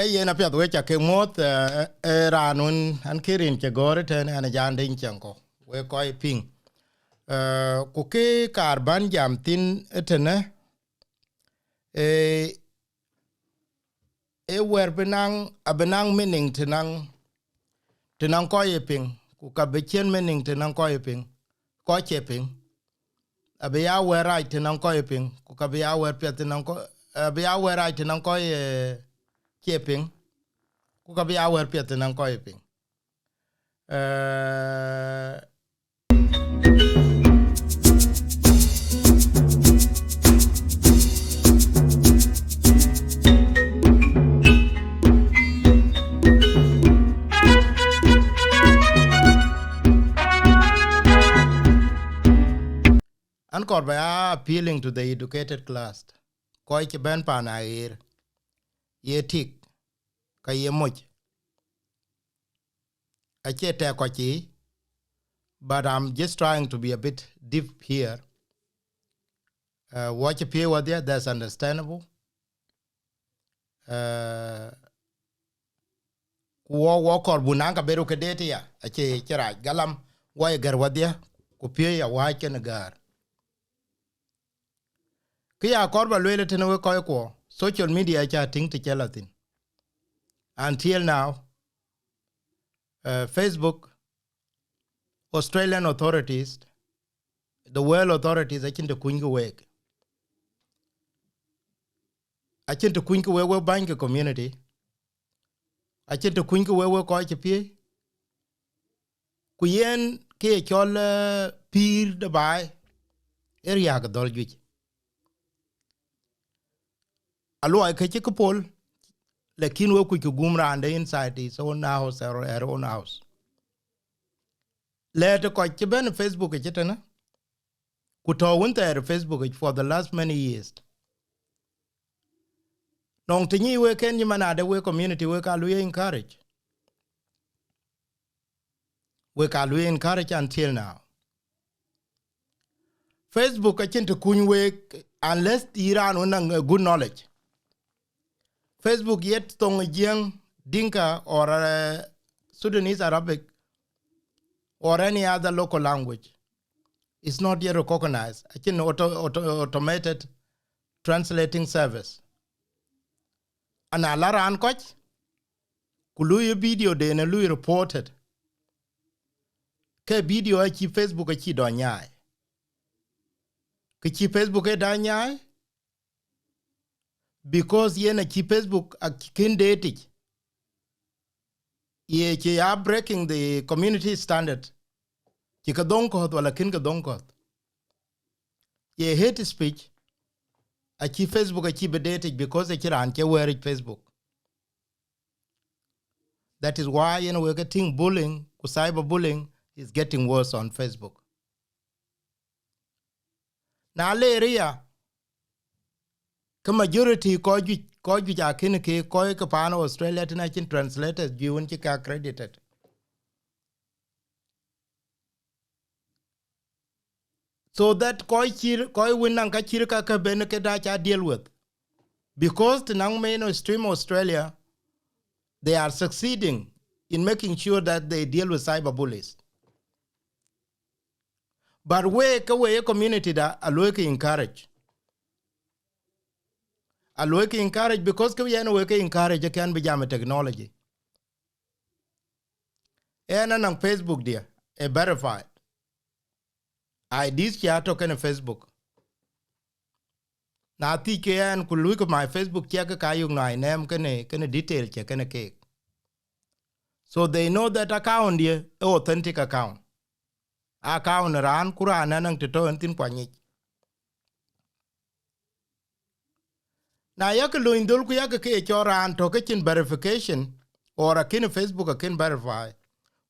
yena pia we cha ke mot ranun an kirin che gore ten an jan din Chiengkou we koi ping ku ke karban jam tin etene e wer benang meaning tenang koi ping ku ka be chen meaning tenang koi ping ko che ping abe ya wer right tenang koi ping ku ka be ya wer pia tenang ko be ya wer right tenang koi che ping ku ka be ya wer pia tenang koi ping Ankor by appealing to the educated class. Koi ke ben pa na ye tik ka ye moch. Ache te ko chi, but I'm just trying to be a bit deep here. Watch a peer with there, that's understandable. Wo kor bunanga beru ke dete ya. Ache chera galam wa gar wadia ku peer ya wa ken gar. Kia korba lwele tene we koi ko social media cha ting to chelatin. Until now, Facebook, Australian authorities, the world authorities, I think the Queen's work. I think the Queen's work bank community. I think the Queen's work koi chipi. Kuyen ke chol peer the buy area ka dolgi. Alo I ke chikupol. Lakin we kuchu gumra and the inside his own house or her own house. Later ko chiben Facebook chitana. Kuto winter Facebook for the last many years. Nong tinyi we ken yimana we community we ka luye encourage. We ka luye encourage until now. Facebook achinto kunywe unless Iran unang good knowledge. Facebook yet tong jeng Dinka or Sudanese Arabic or any other local language is not yet recognized. I can automated translating service. And a lot of uncoach kuluye video de na lui reported. Ke video achi Facebook achi do nyai. Ke chi Facebook e da nyai because yen achi Facebook akin date. Ye are breaking the community standard. Chika donkot wala kin ka donkot. Ye hate speech. Achi Facebook achi bedated because achi ranche wear Facebook. That is why we're getting bullying, cyberbullying is getting worse on Facebook. Now le area, the majority ko ju ja kin ke ko ka pano Australia tina chin translators given chika accredited. So that koi winang ka chirka ka beneke da cha deal with. Because the nang main stream Australia, they are succeeding in making sure that they deal with cyberbullies. But we community da alweke encourage. Alweke encourage because we encourage can be jam technology. And on Facebook there, a verified. IDs kia token Facebook. Na ti kian ku look my Facebook check ka yung na name kene detail check kene cake. So they know that account here authentic account. Account ran kurana nang tito antin kwanyik. Na yak lo indul ku yak ke choran to ke verification or a kin Facebook a kin verify.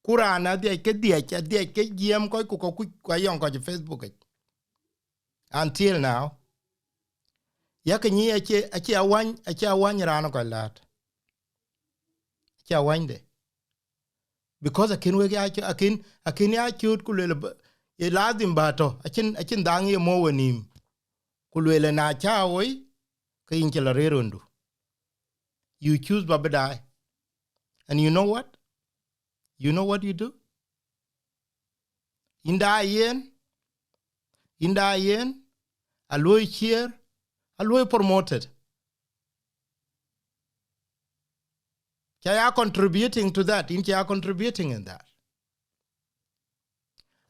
Kurana dia ke gm ko ku yon ko Facebook. Until now yakanyi achi awan rano ko lat. Achi awan de. Because akin we akin ya chut kulele e lazim bato akin dangi mo wenim kulele na cha oi ke inchela rerundu you choose babadai. And you know what? You know what you do? In the yen, alloy cheer, alloy promoted. Kaya contributing to that, in kaya contributing in that.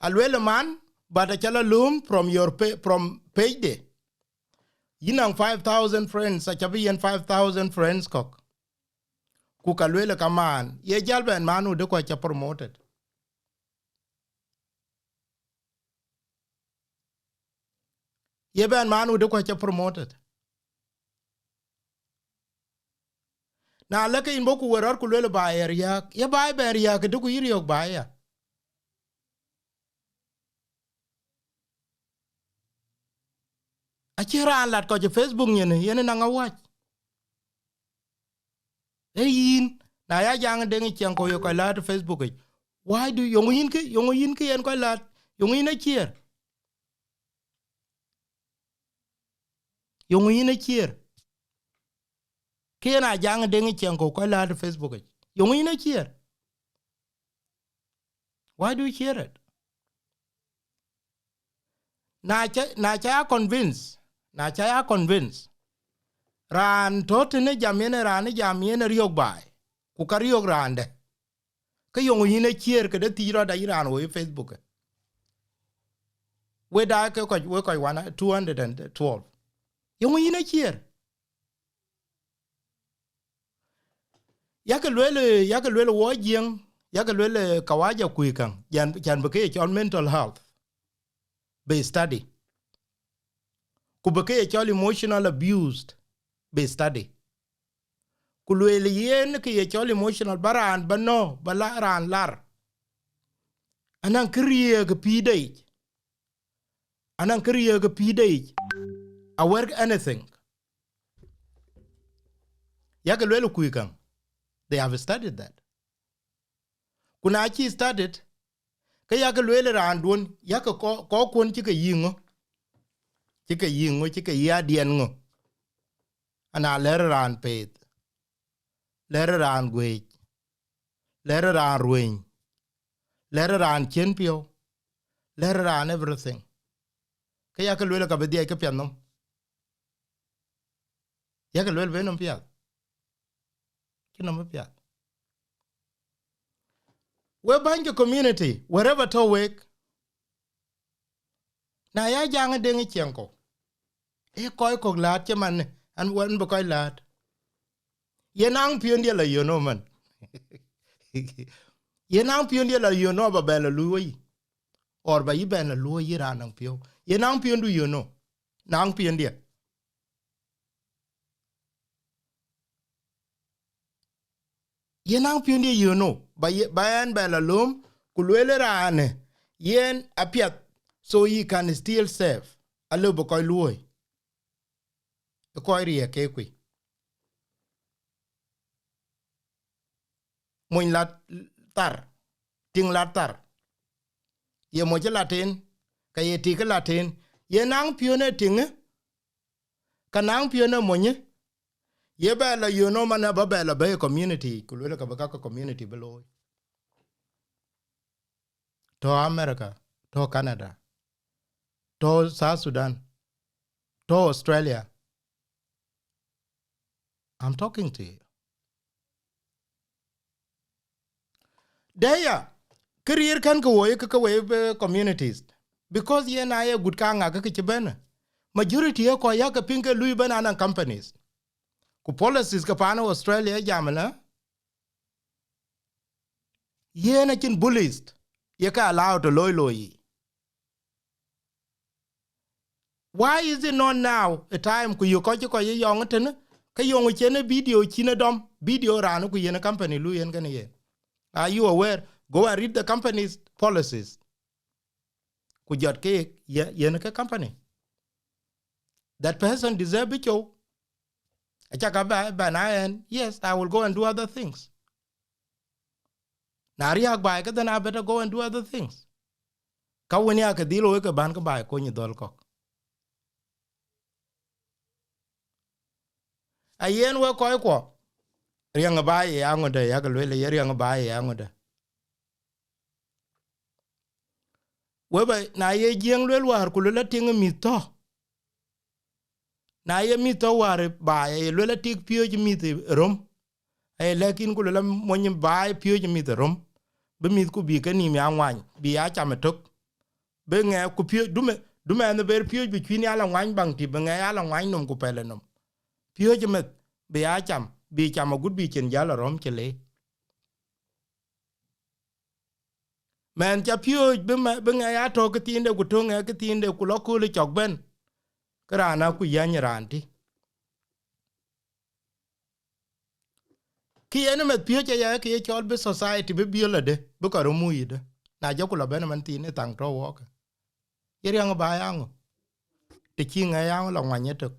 Alwele man, but a chala loom from your from payday. Yinang 5,000 friends, a chabi and 5,000 friends cock. Kukalwele kaman, ye jalba and manu de kwa cha promoted. Ye ban manu de kwa cha promoted. Na leke in boku werar kulwele ba area, ye ba area ke duku yiri yok ba ya. Achira lat ko je Facebook yene na ngawach. Yin na ya jang Deng Chiengkou yo ko lat Facebook. Why do yongin ke yen ko lat yongin a cheer. Yongin a cheer. Ke na jang Deng Chiengkou ko lat Facebook. Yongin a cheer. Why do you cheer it? Na cha convince. Na cha convince. Ran totene jamene riok bai. Ku ka riok rande. Ka yongu yine cheer ke de tira da iran wo Facebook. We da ke ko 212. Yongu yine cheer. Yake lwele wo jing, yake lwele kawaja kuikan. Jan beke on mental health. Be study. Ku beke emotional abused. Be study. Kulwele yen ke ye emotional baran bano balaran lar. Anang kriye ke pidei. Anang kriye ke pidei. I work anything. Yake lwele kuikan. They have studied that. Kuna achi studied. Ke yake lwele randun yake ko kun chike yingo. Chike yadien ngo. Ana lere ran peth. Lere ran gwej. Lere ran ruin. Lere ran chenpio. Lere ran everything. Ke yake lwele kabedia ke pianom. Yake lwele venom piat. Kinom piat. We bank community wherever to work. Na ya jang Deng Chiengkou. E koy ko lat chaman an won be koy lat. Ye nang pion dia la you know man. Ye nang pion dia la you know ba bela luyi. Or ba yiben la luyi ranang pio. Ye nang pion du you know. Nang pion dia. Ye nang pion dia you know. Ba en bela lum kulwele rane. Yen apiat so he can still save. Alo ba koy luyi. Koy rie ke kwi. Moin lat tar. Ting lat tar. Ye moje latin. Ka ye tike latin. Ye nang pione tinge. Ka nang pione monye. Ye bela you know mana ba bela be community. Kulwele ka baka community below. To America. To Canada. To South Sudan. To Australia. I'm talking to you. There, career can go away communities because ye na ye good kanga ka kichibena. Majority ye ko ya ka pinke lui banana companies. Ku policies ka pana Australia jamana. Ye na kin bullies. Ye ka allowed to loy. Why is it not now a time ku you ko ye young ten ka yong chene video chine dom video ranu ku ye na company lui en kan ye. Are you aware? Go and read the company's policies. Could your cake, yenaka company? That person deserve it. Yes, I will go and do other things. Nariak by then I better go and do other things. Kawanya kadilo ka ban ka ba ko ni dol kok. Ayen we ko. riang ba ye angoda ya ga le riang ba ye angoda we ba na ye jeng le war ku le ting mi to na ye mi to war ba ye le tik pio ji mi rom e lekin ku le mo nyim ba pio ji mi rom be mi ku bi ka ni mi anwan bi ya cham tok be nge ku pio dume ne ber pio bi kwini ala wan bang ti be nge ala wan num ku pele num pio ji met be ya cham bi cham gut bi chen jala rom chele men cha pio be nge ya to ke tinde ku to nge ke tinde ku lo ku le chok ben krana ku yan ranti ki ene met pio cha ya ki chol be society be biole de be ko mu yide na jo ku lo ben man ti ne tang to wo ka yeriang ba yang te chi nga yang lo nganye tok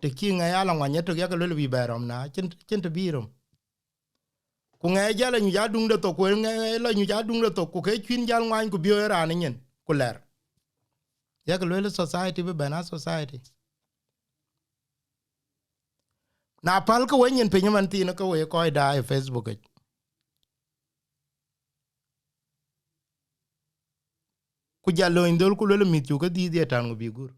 te chi nga ya lo nganye tok ya ko le bi berom na chen te birom ku nga ja la nyu ja dung de to ku nga la nyu ja dung de to ku ke chin jal ngwan ku bio ra ni nyen ku ler ya ko le society be bana society na pal ko wen pe nyaman ti no ko we ko da e Facebook ku ja lo indol ku le mit yu ko di de tan bi gur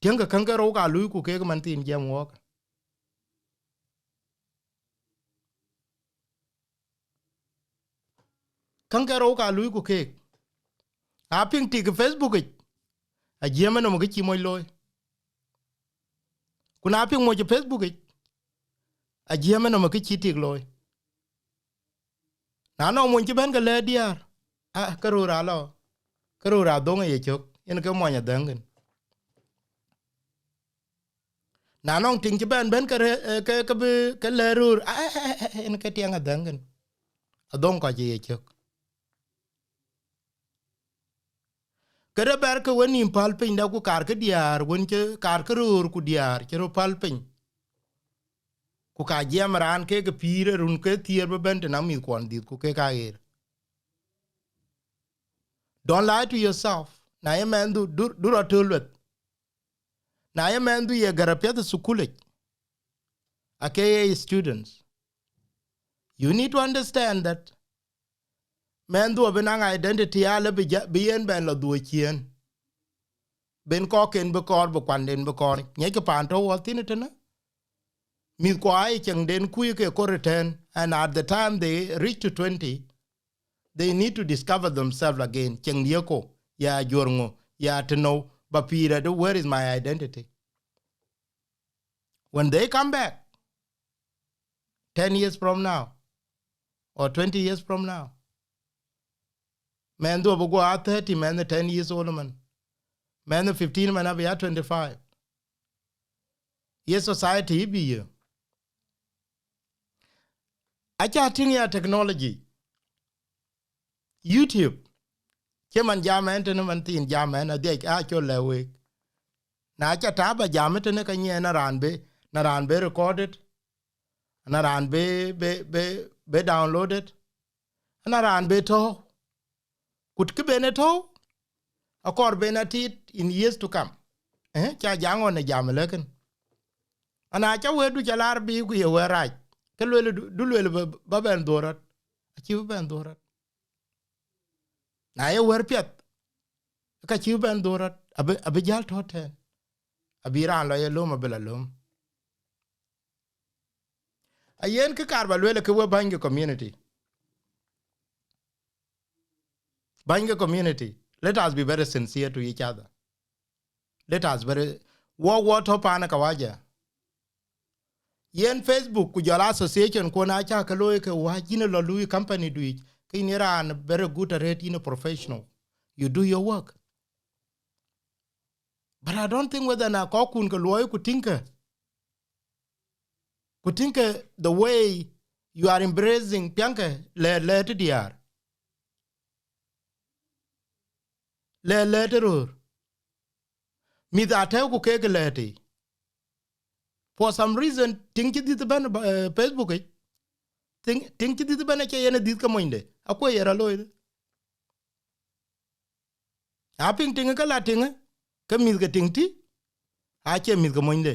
tianga kan ga ro ga lu ku ke man tin jam wo kan ga ro ga lu ku ke a ping ti ke Facebook a jema no mo ki mo loy kuna ping mo je Facebook a jema no mo ki ti loy na no mo ji ben ga le diar a karura donga ye chok en ke mo nya dangen na no ting ji ben ke be ke le rur en ke tianga dangen a don ko je ye chok kere ber ke woni pal pin da ku kar ke diar won ke kar ke rur ku diar ke ro pal pin ku ka jam ran ke pire run ke tier be ben na mi kon dit ku ke ka er don't lie to yourself na ye men du ro tulwet na ye men du ye garapya de sukule ake students you need to understand that men du be na identity ale be yen ben lo du chien ben ko ken be kor be kwanden be kor nye ke pan to wo tin tena mi ko ai chen den ku ke ko return and at the time they reach to 20 they need to discover themselves again chen yeko ya jorngo ya to know bapira the where is my identity when they come back 10 years from now or 20 years from now man do go at 30 man the 10 years old man the 15 man be at 25 yes society be you acha ting ya technology YouTube keman jamen te man tin jamen de a cho lewe na cha ta ba jamen te ne ka nye na ran be recorded na ran be downloaded na ran be to kut ke be ne to akor be na tit in years to come cha jango ne jam leken ana cha we du cha lar bi ku ye we raj ke le du le ba ben dorat chi ben dorat na ye wer pet ka chi ben dorat abe jal toten abiran la ye lum abela lum ayen ke karba le ke we bange community let us be very sincere to each other let us very what up ana kawaja yen Facebook ku jala association ko na cha ka loy ke wa jine lo lui company du ke ni ran very good at in a professional you do your work but I don't think whether na ko kun ko loy ku tinka the way you are embracing pianke le to diar le to rur mi da te ku ke leti for some reason think it is ban Facebook think it is ban ke yene dit ka moinde akwa yera loy a ping tinga ka la tinga ka mi ka tingti a che mi ka moinde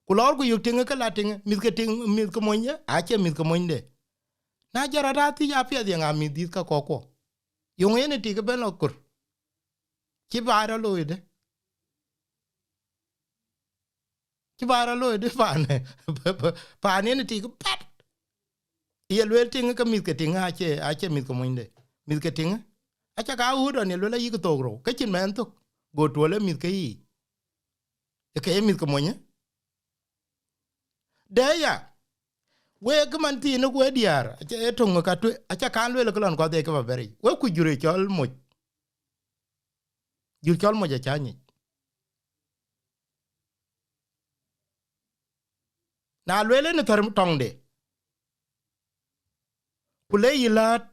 kulor ku yuk tinga ka latinga mit ka ting mit ka monye a che mit ka monde na jara dati ya pia dia ngam mit ka koko yung ene ti ka ben okur ki bara loide pa ne ti ka pat ye lwel tinga ka mit ka tinga a che mit ka monde mit ka tinga a cha ka u do ne lo la yi ko togro ka chin men to go to le mit ka yi e ka mit ka monye deya we gman ti no we diar e tongo ka tu acha kan le ko lon ko de ka beri we ku jure chol mo jur chol mo ja chani na le ne tar tong de kule yilat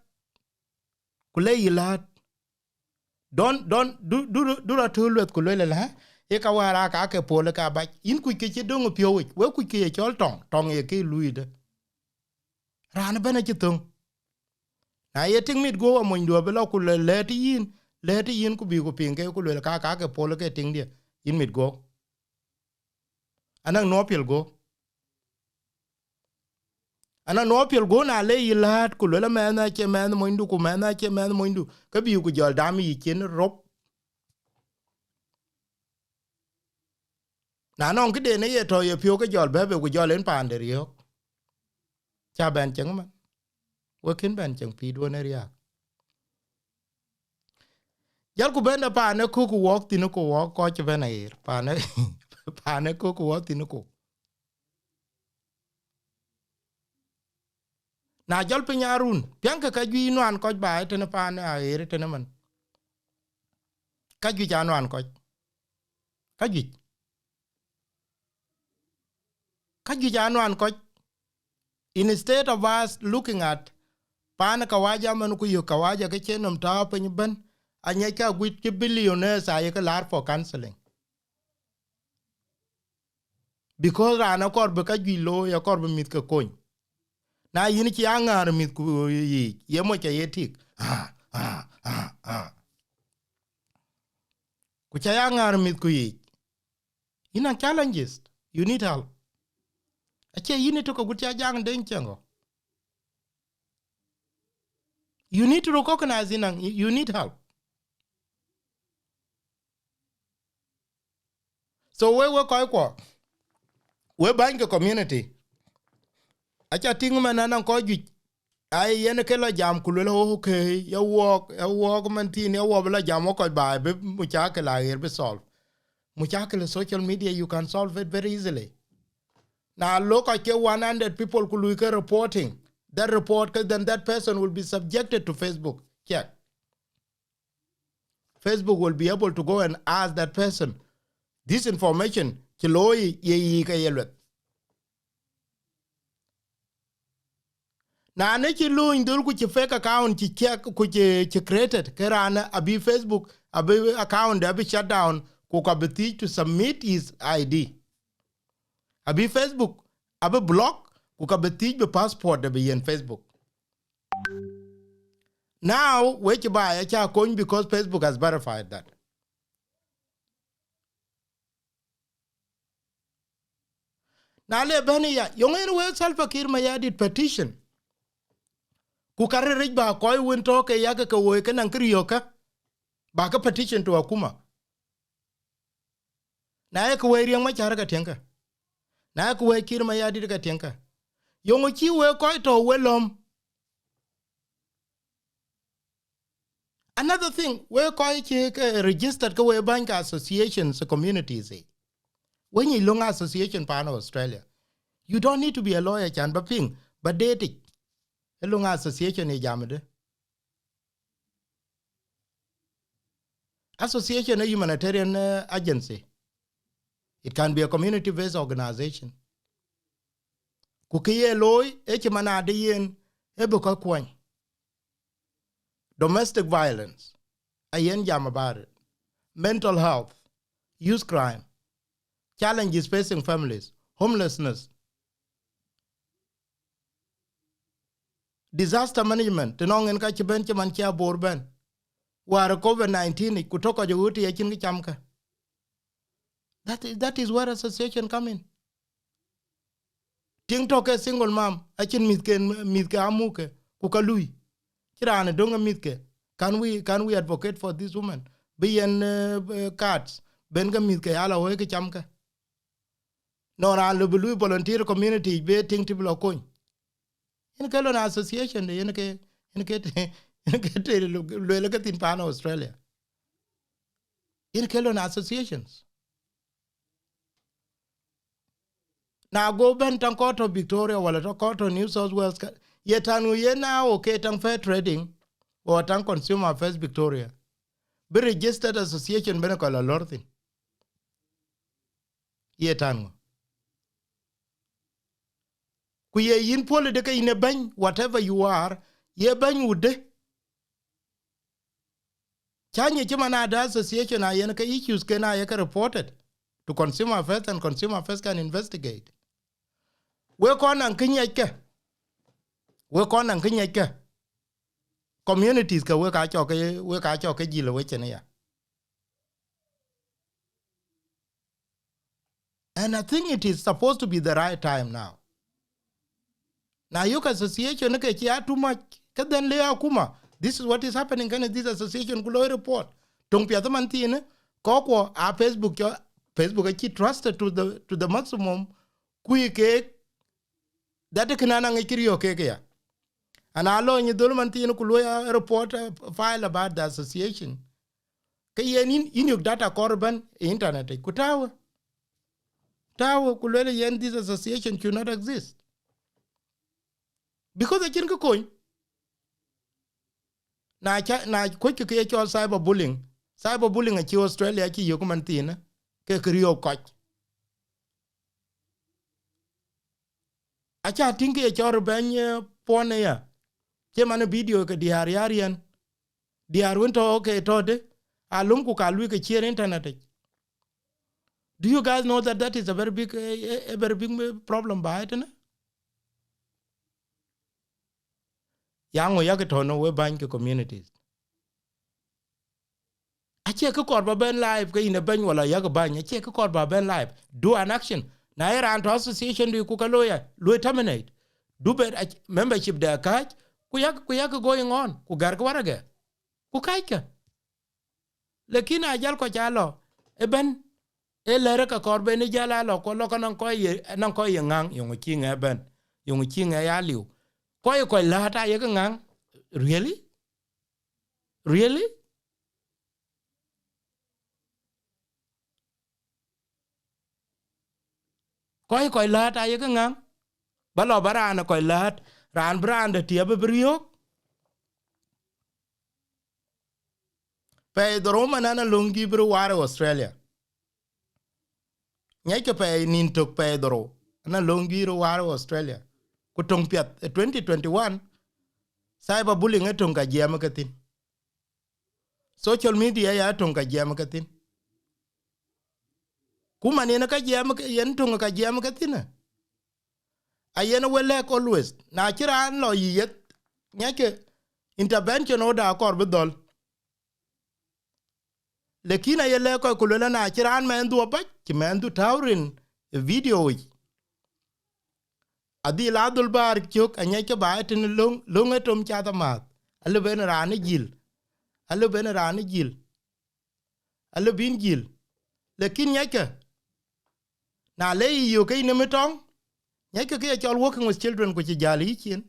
don do la tu le ku le la e ka wara ka ke pole ka ba in ku ke dongo pio we ku ke chol tong e ke luide ran bana chitung na ye ting mit go mo ndo belo ku le ti yin ku bi ku pinge ku le ka ke pole ke ting dia in mit go anan no pil go na le yilat ku le ma na che ma mo ndu ku ma na che ma mo ndu ka bi ku jol dam yi chen rop na non ke de ne ye to ye pio ke jol bebe ku jol en pande rio cha ben cheng man we kin ben cheng pi do ne ria jal ku ben pa ne ku wok tin ku wok ko che ben air pa ne ku wok tin ku na jal pe nyarun pian ka ju no an ko ba te ne pa ne air te ne man ka ju ja no an ko ka ju ja no an ko instead of us looking at pana kawaja man ku yo kawaja ke chenom ta pe ben anya ka gwit ke billionaires aye ka lar for counseling because ana kor be ka gilo ya kor be mit ka kon na yin ki angar mit ku yi ye mo ke yetik ku cha angar mit ku yi ina challenges you need help ache yin to ko gutya jang den chango you need to recognize you need help. So we ko we bang the community acha ting manana ko ju ai yen ke la jam kulo okay ya walk man tin ya wo la jam ko ba be mu cha ke la be solve mu cha ke social media you can solve it very easily. Now look at 100 people kulu ke reporting that report then that person will be subjected to Facebook check. Facebook will be able to go and ask that person this information kiloi ye ka yelwet. Na ne ki lu indul ku ci fake account ci check ku ci created kerana abi Facebook abi account abi shut down ku ka be to submit his ID. Abi Facebook abi block ku ka be passport de be in Facebook. Now which buy a cha coin because Facebook has verified that. Now le bani ya yongen we Salva Kiir Mayardit petition ku karre ba koy won to ke yaga ka wo ke nan kriyo ka ba ka petition to akuma na ya ku we riang ma char ka tenka na ya ku we Kiir Mayardit ka tenka yongo chi we koy to we lom. Another thing we koy chi registered ka we bank associations communities when you long association pan Australia you don't need to be a lawyer chan ba ping but date a long association e jamade. Association a humanitarian agency. It can be a community-based organization. Kukiye loy eche manade yen ebuka kwen. Domestic violence, ayen jam about it. Mental health, youth crime, challenges facing families, homelessness, disaster management, tenong en ka chiben chiman chia borben. Wara COVID-19 kutoka juhuti ya chingi chamka. That is where association come in. ting to ke single mom a chin mit ke amuke ku ka lui kirane donga mit ke can we advocate for this woman be en cards ben ga mit ke ala we ke cham ke no ra lu volunteer community be ting ti blo ko en ke lo na association de en ke te le ke tin pa na Australia en ke lo na associations na go ben tan ko to Victoria wala to ko to New South Wales ye tanu ye na okay tan fair trading or tan consumer affairs Victoria be registered association ben ko la lorthin ye tanu ku ye yin pole de kay ne ban whatever you are ye ban wude chanye chima na da association a yen ka issues ke na ye ka reported to consumer affairs and consumer affairs can investigate we ko nan kinyeke communities ka we ka cho ke jilo we chene ya and I think it is supposed to be the right time now you association ke chia too much ka den le akuma this is what is happening can this association kulo report tong pia man tin ko a Facebook ki trusted to the maximum kuike that kanana ngikiriyo ke ya and alo ni dol man tin kulo report file about the association ke yen in your data korban internet kutawa kulo yen this association should not exist because the chin ko na ko ke cho cyberbullying a chi Australia chi yo man tin ke kriyo ko acha tinge cho ben pone ya che man video ke diarian diar won to ke to de alum ku ka lu ke chi internet do you guys know that is a very big problem by it na yango ya ke to no we ban ke communities ache ko korba ben live ke ine ben wala ya ban ache ko korba ben live do an action na era anto association do ku ka lo terminate do bet membership da ka ku ya going on ku gar ko warage ku kaika lekin ajal ko chalo e ben e lere ka korbe ni jala lo ko nan ko ye ngang yung chi nge ben yung chi nge ya liu ko la ta ye ngang really ko la ta ye ngang balo barana ko la ran brand tie be brio pe do roma na lungi bru war Australia nyake pe nin tok pe do na lungi ro war Australia ku tong piat 2021 cyberbullying etong ka jam katin social media ya tong ka jam katin kuma ne na ka jam yen tong ka jam katin ayen wele always na kiran lo yet nyake intervention order kor bidol lekina yele ko kulela na kiran mendu ba ki mendu tawrin video adi ladul bar kyok anyake ba tin long etom chata mat alu ben rani gil alu bin gil lekin nyake na le yo ke ne metong nyake ke chol working with children ko ci jali kin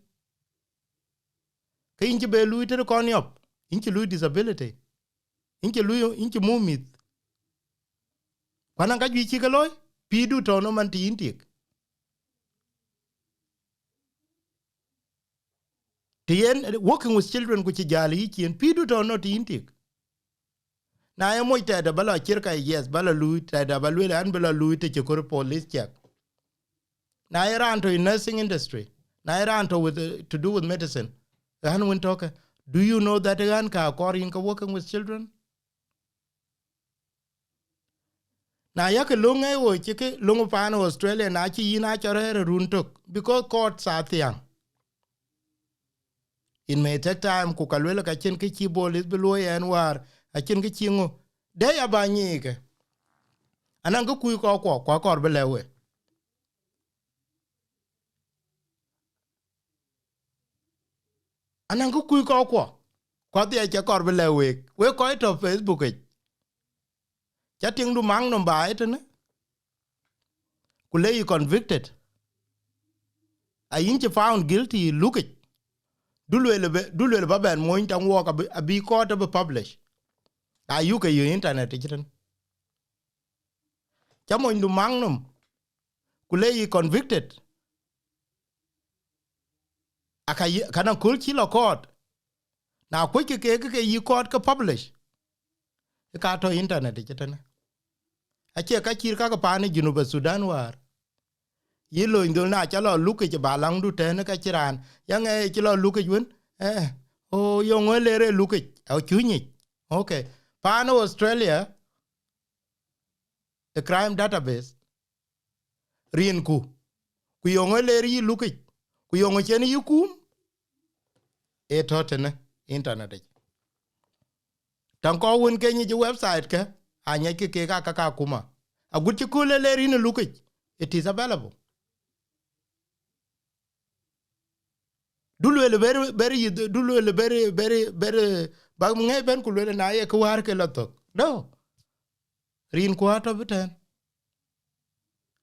ke inji be lu ter kon yop inji lu disability inji mumit kwana ga ji ke loy pidu to no man ti intik tien working with children ko ci jali kin pidu to no ti intik na ya moita da bala kirka yes bala lu ta da balu an bala lu te ko police check na era anto in nursing industry na era anto with to do with medicine han won talk do you know that gan ka according ka working with children na ya ke lunga wo ke lunga pa no Australia na chi ina chore run tok because courts are thiang in may take time ku kalwela ka chen ke chi bolis beloy en war a chen ke chingo de ya ba ni ke anan ko ku ko belewe anan ku ku ko dia cha kor bele we ko to Facebook e cha ting du mang no ba et ne ku le convicted a yin che found guilty look it dulwe ba ben mo tan wo ka bi ko to be publish a yu ke yu internet jitan cha mo ndu mang no ku le convicted aka kana kul chi lo court na ku ke yi court ka publish ka to internet jitan a che ka chir ka pa ni junu ba Sudan war yi lo ndol na cha lo luke che ba lang du te ne ka chiran yang e chi lo luke yun o yo ngole re luke au chunyi okay pa no Australia the crime database rin ku yo ngole ri luke ku yo ngochen yi kum e to te ne internet tan ko won ke ni website ka anya ke ka kuma a gutti ku le rin luke it is available. Dulwele very bag ngai ben kulwele na ye ko war ke latok no rin ko ato beten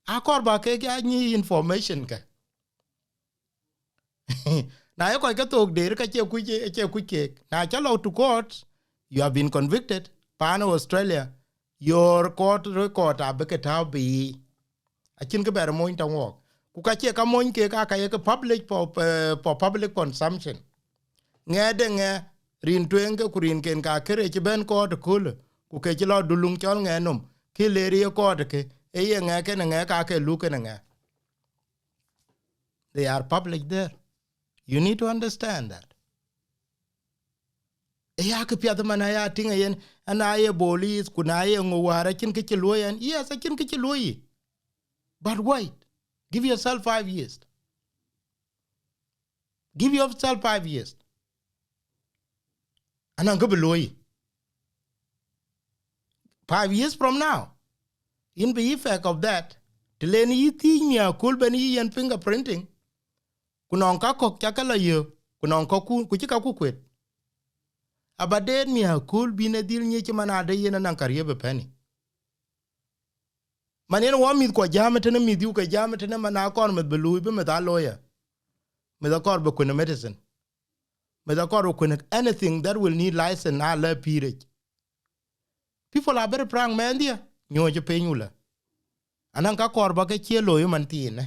akor ba ke ga ni information ka na ye ko ke tok der ka che ku ke na cha lo to court you have been convicted pano Australia your court record abeke bi achin ke ber mo inta wo ku ka che ka mon ke ka ye public for public consumption ngede rin twenge ku rin ken ka kere che ben ko to kul ku ke lo dulung chol ngenom ki le ri ko ke e ye ke ka ke lu ke they are public there you need to understand that e ya ke pya man ya tinga yen ana ye bolis ku na ye ngwara kin ke lo yen yes a kin ke lo yi but wait give yourself 5 years give yourself 5 years ana go beloy 5 years from now in the effect of that tlen yi ti nya kul ben yi yen fingerprinting kunon ka kok chakala yo kunon ko ku chika ku kwet abaden mi kul bine dil nyi chimana de yen nan kariye be penny manen wa mi ko jamete ne mi du ko jamete ne mana kon me belu be me da lawyer me da kor be kun medicine me da kor kun anything that will need license na le pire people are very prang man dia nyo je penyula anan ka kor ba ke chelo yo man tin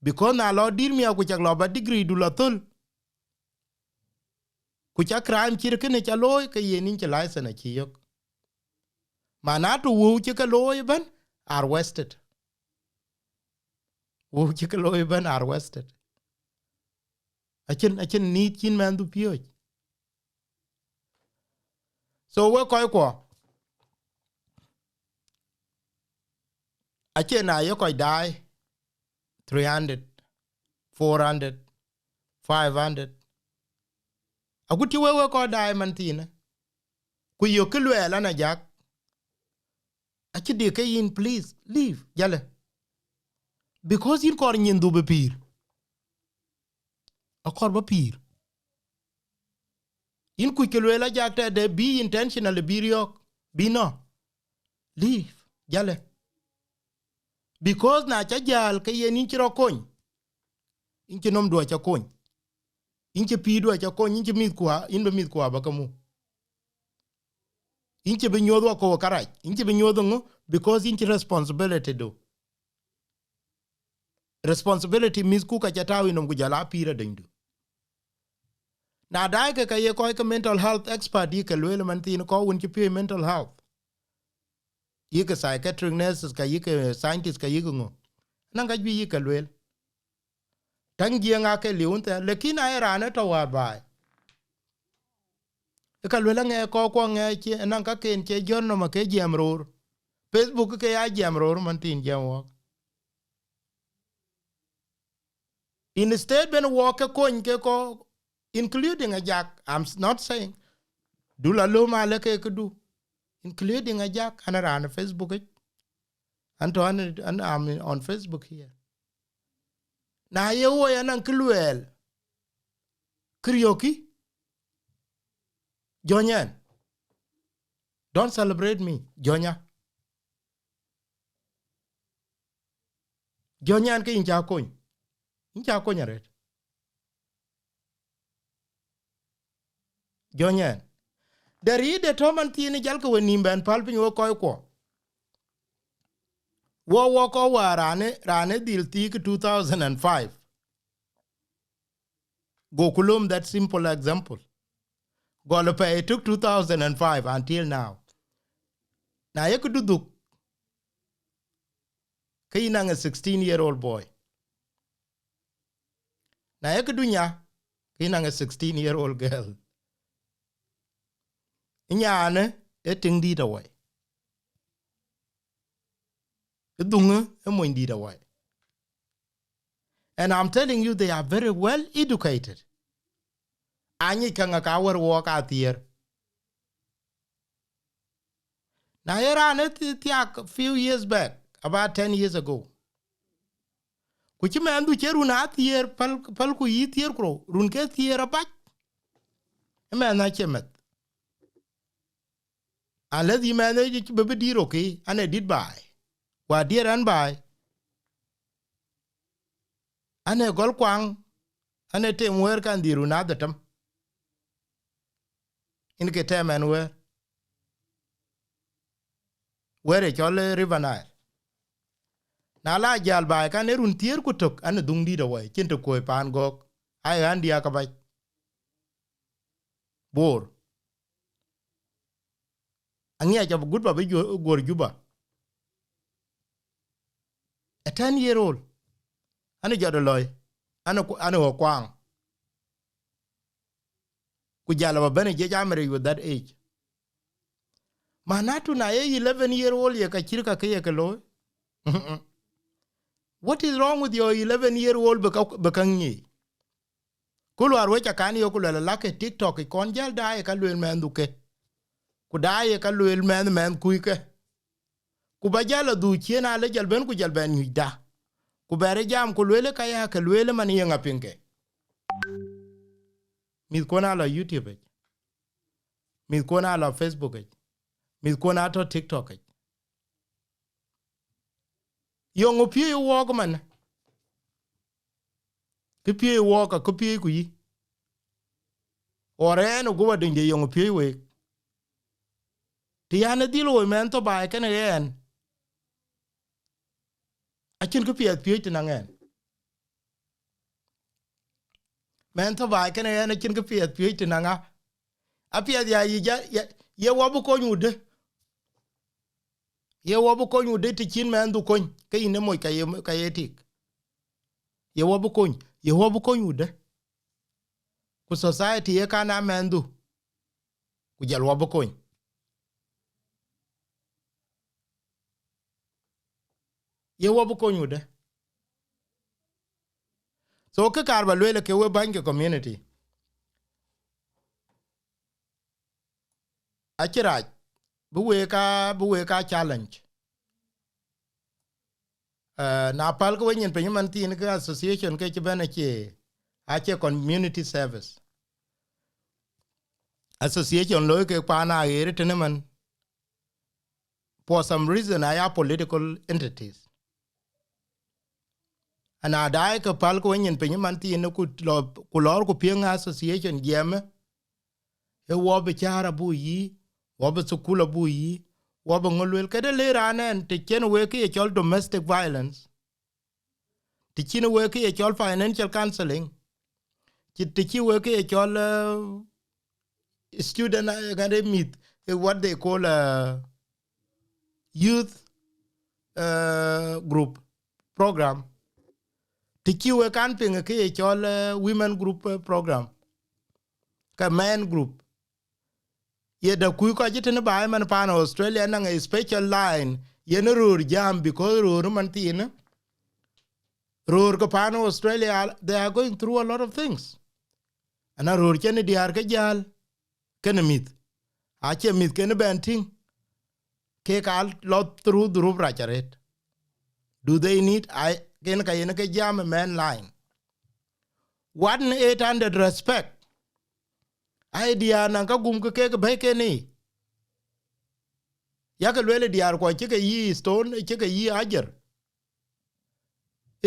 because na lo dir mi ku chak lo ba degree du la tul ku chak crime chir ke ne cha loy ke yenin cha license chi yok mana to wu chi ka loy ban are wasted wu chi ka loy ban are wasted achin ni chin man du pio so we ko achen na yo ko dai 300 400 500 aguti we ko dai man tin ku yo ke lwela na jak achi de ke in please leave yale because in kor nyin du be pir akor ba pir in ku ke lwela jak te de be intentional be yok be no leave yale because na cha jal ke yen in chiro kon in chinom do cha kon in chi pi do cha kon in chi mit kwa in be mit kwa ba kamu in chi be nyodo ko karaj in chi be nyodo ngo because in chi responsibility do responsibility mis ku ka chatawi nom ku jala pira dendu na dai ke ye ko ke mental health expert yi ke lwel man tin ko un chi pe mental health yi ke psychiatric nurses ka yi ke scientist ka yi ngo nan ga bi yi ke lwel tan gi nga ke liun te lekin ai rana to wa bai ka lwel nge ko nge che nan ka ken che jonno ma ke jamror Facebook ke ya jamror man tin jamwo instead ben walk ko nke ko including Ajak. I'm not saying do la lo ma le ke du including Ajak and around Facebook and I'm on Facebook here na ye wo ya nan kulwel Krioki. Jonyan. Don't celebrate me, Jonya. Jonyan ke inja coin. Inja coin red. Jonyan. Dari de toman tiene jalka wenimban palpin wo koy ko. Wo ko rane dil tik 2005. Go kulum that simple example. Golope it took 2005 until now. Na ye could do Kainang a 16-year-old boy. Na ye could do nya Kainang a 16-year-old girl. Inyane a ting did away. A dunga a moin did away. And I'm telling you, they are very well educated. Anyi kanga kawar walk out here. Now here I a few years back, about 10 years ago. Kuchi man du cheru na here pal ku yit here kro run ke here abat. E man na chemet. Unless you manage to be dir okay and I did buy. Wa dear and buy. Ane gol kwang ane tem wer kan diru na datam. In ke tem and where e chole River Nile. Na la jal ba kan erun tier kutok ane dung di da way chinto koy pan gok ay andi akabay. Bor. Angia jab good ba gor juba. A 10-year-old. Ane jodoloy. Ane ho kwang. Kujala ba bene je jamere with that age. Manatu na 11-year-old ye ka chirka ke ye loy. What is wrong with your 11-year-old bekangi? Kulu arwecha kani yokulu lake TikTok ikonjal dae ka luel men duke. Kudaye ka luel men kuike. Kubajala du chiena le jalben ku jalben nyida. Kubere jam kulwele kaya ka luele mani yenga pinke. Mis kona la YouTube. Mis kona la Facebook. Mis kona to TikTok. Yongo pie walk man. Kupie walk a kupie kui. Ore no go dinge yongo pie we. Tiana dilo men to ba kan en. Achin kupie pie tinangen. Men to ba kan en achin kupie pie tinanga. Apia ya ye wabu ko nyude. Ye wabu ko nyude ti chin men du kon ke ine moy kayetik. Ye wabu ko nyude. Ku society ye kana men du. Ku jal wabu ko. Ye wabu ko nyude. So ke karba lwele ke we banke community. Achiraj buwe ka challenge. Na pal ko wen pe man tin ka association ke bana che ache community service. Association lo ke pa na ere teneman. For some reason I are political entities. And I die ka pal ko wen pe man tin ku lor ku pinga association jeme. E wo be chara bu yi wobe sukula buyi wobe ngolwel kede le ranen te chen weke ye chol domestic violence te chen weke ye chol financial counseling te chen weke ye chol student gade meet what they call youth group program te chen we kan pinga ke ye chol women group program ka men group ye da kuy ko jitene bae man pa na Australia na a special line ye no rur jam because rur man tin rur ko pa na Australia they are going through a lot of things ana rur chen diar ke jal ken mit a che mit ken ben tin ke kal lot through the rub racharet do they need I ken ka yen ke jam man line 1800 respect ai diar nan ka gum ke be ke ni ya ke le diar ko ke yi stone ke yi ajer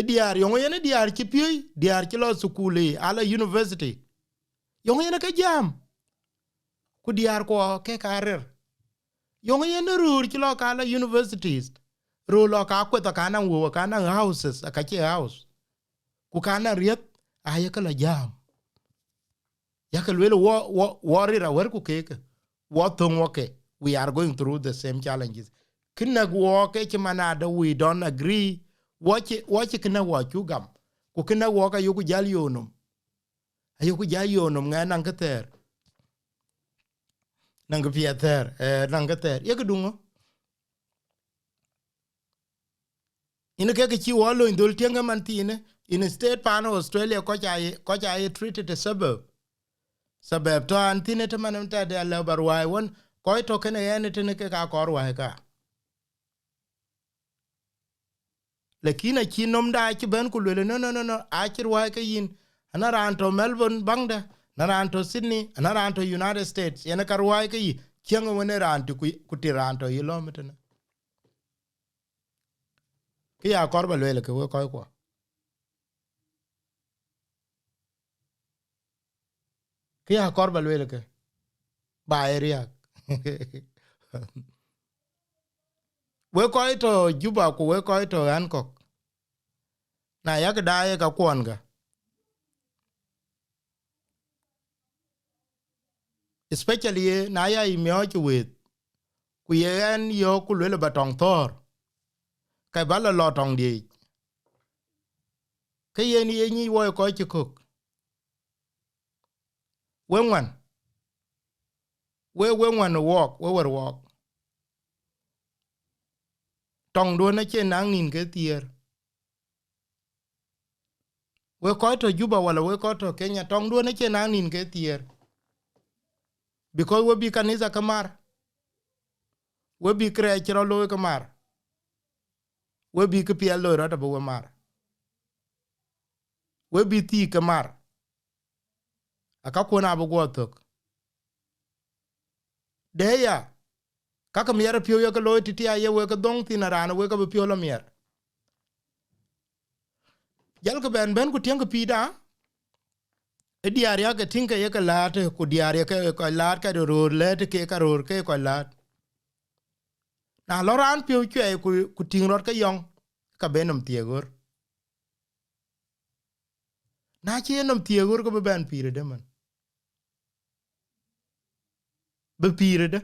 diar yo ngene diar ki pi diar ki lo skuli ala university yo ngene ke jam ku diar ko ke karer yo ngene rur ki lo kala universities ru lo ka ko ta kana wo kana houses ka ke house ku kana riet aye kala jam ya ke le wo ri ra wer ku ke wo thon wo ke we are going through the same challenges kinna wo ke ki manada we don't agree wachi kina wachu gam ku kina woka yuku jal yonum ayuku jal yonum nga nang keter nang pieter nang keter ye kudungo ina ke chi walo indul tenga mantine in state pan Australia ko ja treated a suburb to antine te manam ta de la barwai won ko to kene ene te ne ke ka korwa ka lakini chi nom da chi ben ku le no a chi wa ke yin ana ran to Melbourne bangda na ran to Sydney na ran to United States yana kar wa ke yi chengo wona ran to ku ti ran to yilo metena ki ya korba le ke ko ki ya korba le ke ba area we ko to Juba ku we ko to Hancock na ya ga da ka kwonga especially na ya imyo chi wit ku yen yo ku le batong thor ka bala lo tong di ke yen ye ni wo ko chi cook when we walk we were walk tong do na che nang nin ke tier we ko to Juba wala we ko to Kenya tong do na che nang nin ke tier because we bi kanisa kamar we bi kre chro lo kamar we bi ke pia lo ra bo mar we bi ti kamar aka ko na bo go tok de ya kaka mier pio yo ko lo ti ti aye we ko dong tin ran we ko pio lo mier jal ko ben ku tieng pi da e diar ya ke tinga ye ka lat ku diar ya ke ko lat ka ro le te ke ka ro ke ko lat na lo ran pio che ku ting rot ka yong ka benom tiegor na che nom tiegor ko ben pire de man be pire de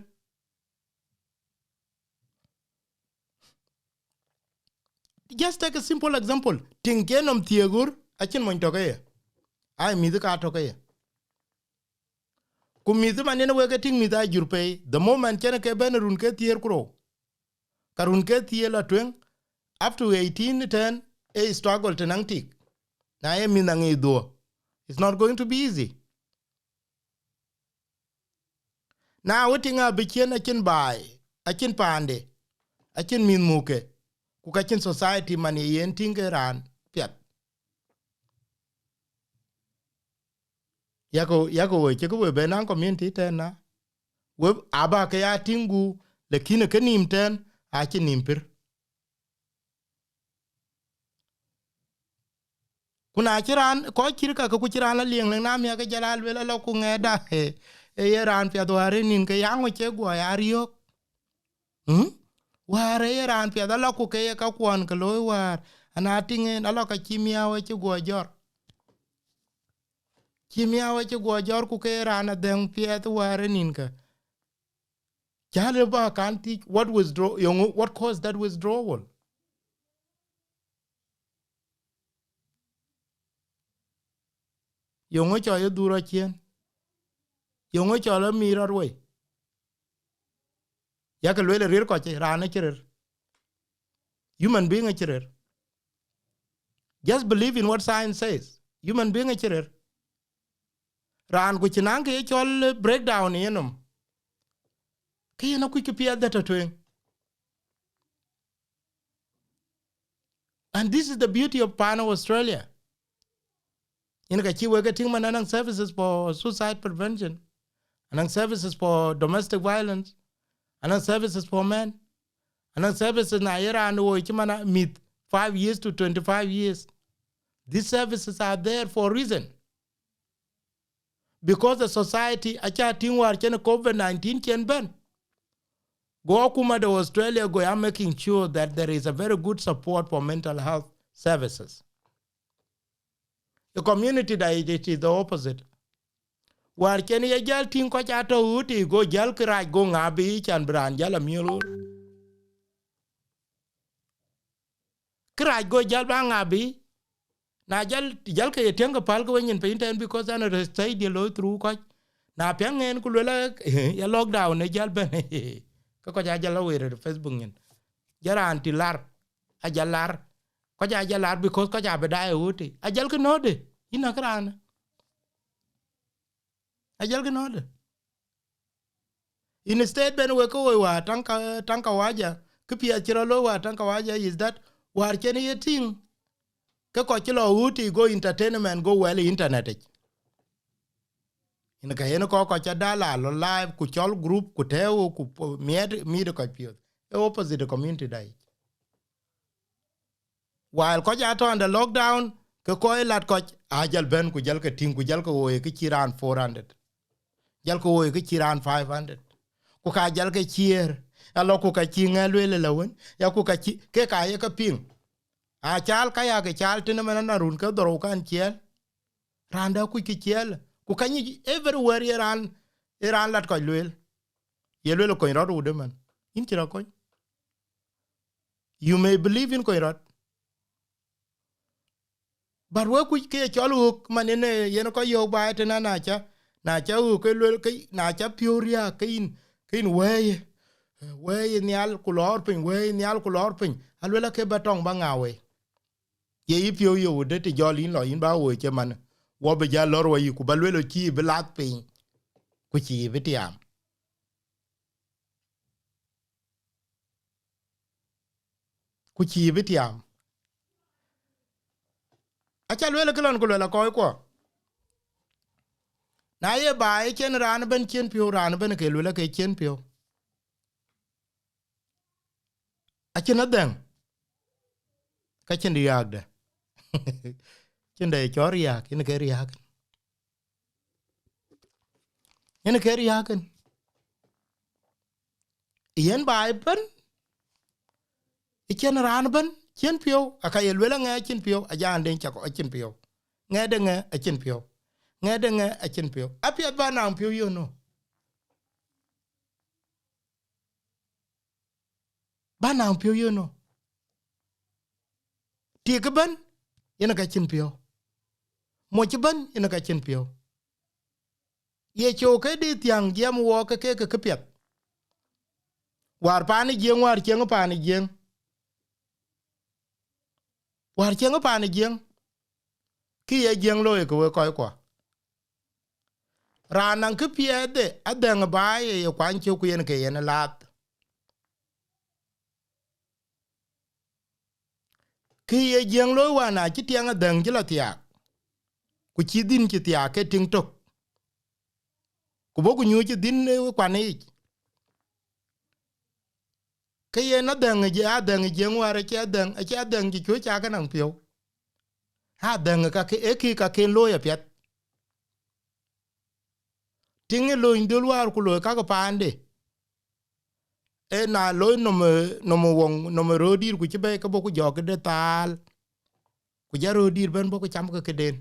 just take a simple example ting ke nom tiegor a chen mon to ke ai mi ka to ke ku mi man ne we ke ting mi da jur pe the moment chen ke ben run ke tier kro karun ke tier la twen up to 18 10 a struggle tenang tik na e mi na ngi do it's not going to be easy now wetinga bi chen a chen bai a chen pande a chen min muke ku ka chen society man yen tingeran piat yako we che ko we benan community ten na we aba ke ya tingu lekine ke nim ten a chen nimpir kuna chiran ko chirka ko chiran la lieng na mi ga jalal we la ku ngeda e yeran pia do are nin ke yango che go yario ware yeran pia da la ku ke ka kwon ko lo war ana tinge na lo ka chimia we che go jor chimia we che go jor ku ke ran den pia do ware nin ka jale ba kan ti what caused that withdrawal yongo cho ye duro chen yongo cho la mi ro we ya ke le rir ko che ran che human being a chirer. Just believe in what science says. Human being a chirer. Ran ku chinan ke chol breakdown yenum. Ke na ku ki pia data twen. And this is the beauty of Pano Australia. In ka chi we getting mananang services for suicide prevention. anang services for domestic violence, anang services for men, anang services na Iran wo chimana mit 5 years to 25 years. These services are there for a reason. Because the society acha tingwar chen COVID-19 chen ben. Go kuma to Australia go are making sure that there is a very good support for mental health services. The community that it is the opposite. War chen ye jal ting ko chato uti go jal kra go ngabi chan bran jala miolo. Kra go jal ba ngabi. Na jal ke tenga pal ko nyen painten because ana stay de lo through ko. Na pengen ku la ya lockdown ne jal ben. Ko jala we Facebook nyen. Jara anti lar ajalar ko jalar because ko ja bedai uti. Ajal ke node ina krana. Ajal ke node. Instead ben we ko wa tanka waja kipia chiro lo wa tanka waja is that war chen ye ting ke ko chilo uti go entertainment go well internet in ka yen ko cha dala lo live ku chol group ku teo ku mi ko pio e opposite community dai while ko ja to under lockdown ke ko lat ko ajal ben ku jal ke ting ku jal ko we ke chiran 400 jal ko we ke chiran 500 ku ka jal ke chier alo ku ka chinga le lawon ya ku ka ke ka ye ka ping a chal kaya ke chal tine mena run ka doro kan chiel randa ku ki chiel ku kanyi everywhere iran lat ko lwel ye lwel ko ro de man in kira ko you may believe in ko ro but we ku ke chal uk manene yen ko yo ba tena na cha u ke lwel ke na cha puria kin we nyal ku lor pin we nyal ku lor pin alwela ke batong ba ngawe ye ipio yo de ti jolin lo in ba wo che man wo be ja lor wa yi ku balwelo chi be lat pin ku chi be tiam ku chi be tiam a cha lwelo klon ku lwelo ko na ye ba e chen ran ben chen pio ran ben ke lwelo ke chen pio a chen aden ka chen riag de chen de chor ya kin ke riag yen ke riag yen ba e ben e chen ran ben chen pio aka ye lwelo nga chen pio a jan den cha ko chen pio nga de nga a chen pio nga de nga a chen pio apia ba na pio yo no ba na pio yo no ti ke ben yen ka chen pio mo chi ben yen ka chen pio ye cho ke di tiang jam wo ke pet war pa ni jeng war cheng pa ni jeng war cheng pa ni jeng ki ye jeng lo ko ko ranan ke pie de aden ba ye kwan chu ku yen ke yen lat ki ye jeng lo wa na chi tiang aden ji la tia ku chi din chi tia ke ting tok ku bo ku nyu chi din kwa ni ke ye na den je aden jeng war ke aden ji chu cha ka nang pio ha den ka ke e ki ka ke lo ya pet ting lo ndul war ku lo ka ko pande e na lo no mo wong no mo rodir ku be ko bo ku jog de tal ku jaro dir ben bo ku cham ko ke den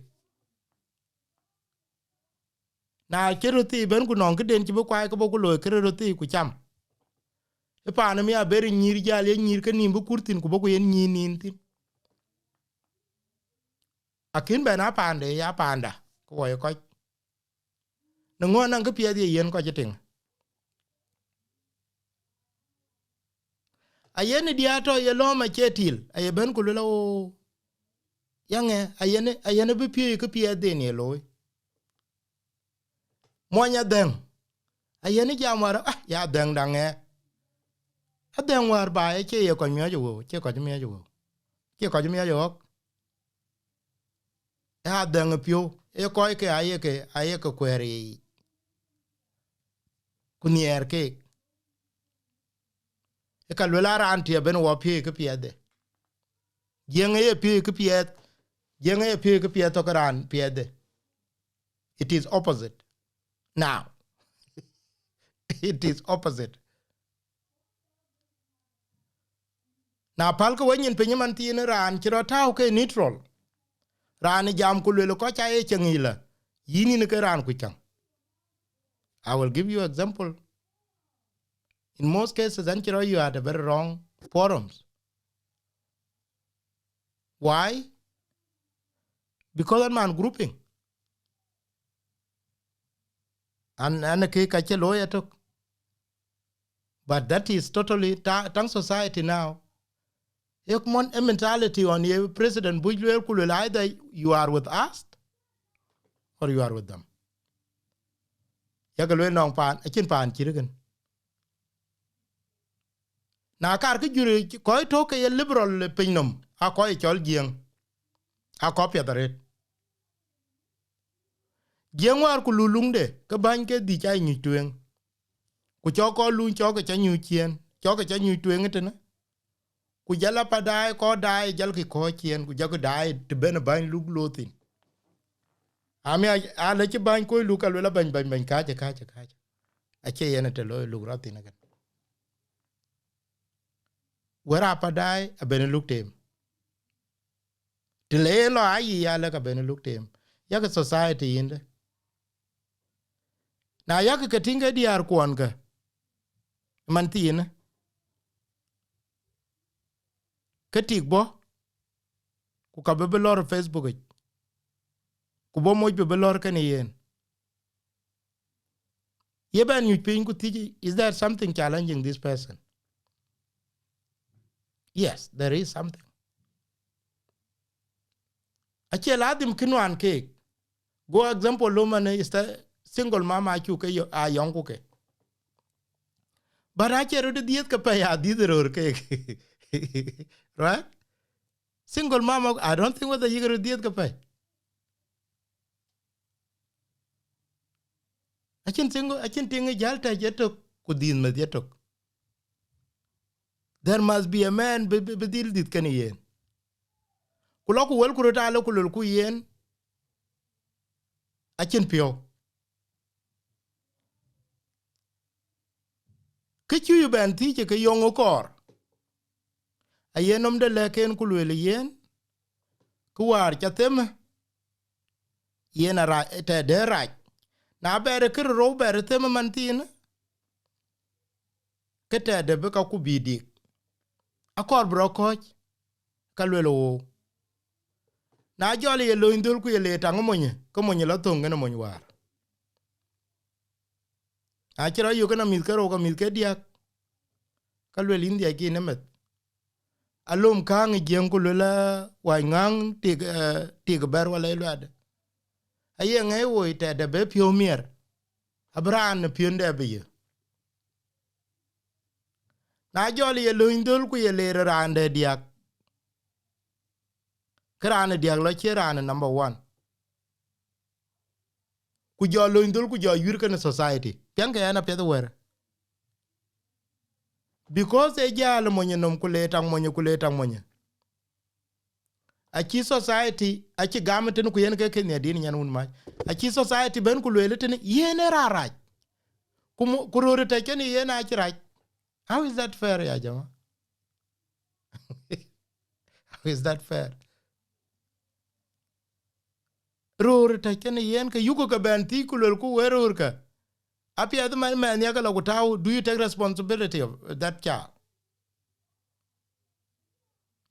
na chero ti ben ku non ke den ti bo kwa ko bo ku lo ke ro ti ku cham e pa na mi a ber nyir jal ye nyir ke nimbu kurtin ku bo ku yen nyinin tin akin be na pande ya panda ko ko no ngona ke pie di yen ko jiting a yen dia to ye lo ma chetil a ye ben ku lo yange a yen bi pie ke pie de ne lo mo nya den a yen jamara ya den dange a den war ba e che ye ko myo jo che ko myo jo che ko myo jo a den pio e ko ke aye ke kweri kunier ke e ka lela ran tie ben wo pie ke piede yenge ye pie ke pied yenge ye pie ke pied to ran piede. It is opposite now. It is opposite. Na pal ko wenyin pinyi man tiene ran chiro tau ke neutral. Ran jam kulelo ko cha e chengila. Yini ne ke ran ku chang. I will give you example. In most cases, anchiro you are the very wrong forums. Why? Because of man grouping. And ke kache lawyer talk. But that is totally tang society now. If mon a mentality on you, President Bush will either you are with us or you are with them. Yagalwe nong pan, a chin pan chirigan. Na kar ki juri koi toke ye liberal pinum, a koi chol jiang, a copy the rate. Jiang war ku lulung de, ka banke di chai nyu tueng. Ku choko lung choke cha nyu chien, choke cha nyu tueng etena. Ku jala pa dai ko dai jal ki ko chien, ku jago dai te ben ban lug lotin. Ami a le chi ban ko lu ka le ban ka cha. A che yene te lo lu ratin again. Wera pa dai a ben luk tem. Te le lo ai ya le ka ben luk tem. Ya ka society inde. Na ya ka tinga di ar kwon ka. Man tin. Ka tik bo. Ku ka be lor Facebook. Ku bo mo be lor ka ni yen. Ye ban you pin ku tiji, is there something challenging this person? Yes, there is something. Ache ladim kinwan ke. Go example woman is a single mama chu ke a young ke. But ache ro de diet ka pa ya didero ke. Right? Single mama, I don't think whether you ro diet ka pa. Achin tinga jalta jetok kudin med jetok. There must be a man be deal dit kan yen. Kuloku wel kurota lo kulul ku yen. Achin pio. Kichu yu ben tiche ke yongo kor. A yenom de leken kulul yen. Kuwar chatem. Yen ara te de raj. Na bere kir ro bere tem mantin. Kete de be ka kubidi. Akor bro coach. Kalwelo. Na jolly ye lo indul ku ye le tango monye. Ko monye la tonga na monye war. Achira yu kana milkero ka milke diak. Kalwelo india ki nemet. Alum kang jeng ku lela waingang tig ber wala ilwad. Aye ngai wo ite de be pio mier. Abran pionde be ye. Na jolly ye lo indul ku ye le rande diak. Karane diak lo chirane number 1. Ku jo lo indul ku jo yur kana society. Pianka yana pia the wer. Because e jalo monye nom kuletang monye. Achi society, achi gametin ku yen ke ken yadin nyan un ma. Achi society ben ku leletin yene raraj. Ku rore te ken yene achi raj. How is that fair ya jama? How is that fair? Rore te ken yen ke yuko ka ben ti ku lel ku werur ka. Apia the man yaga la kutau, do you take responsibility of that child?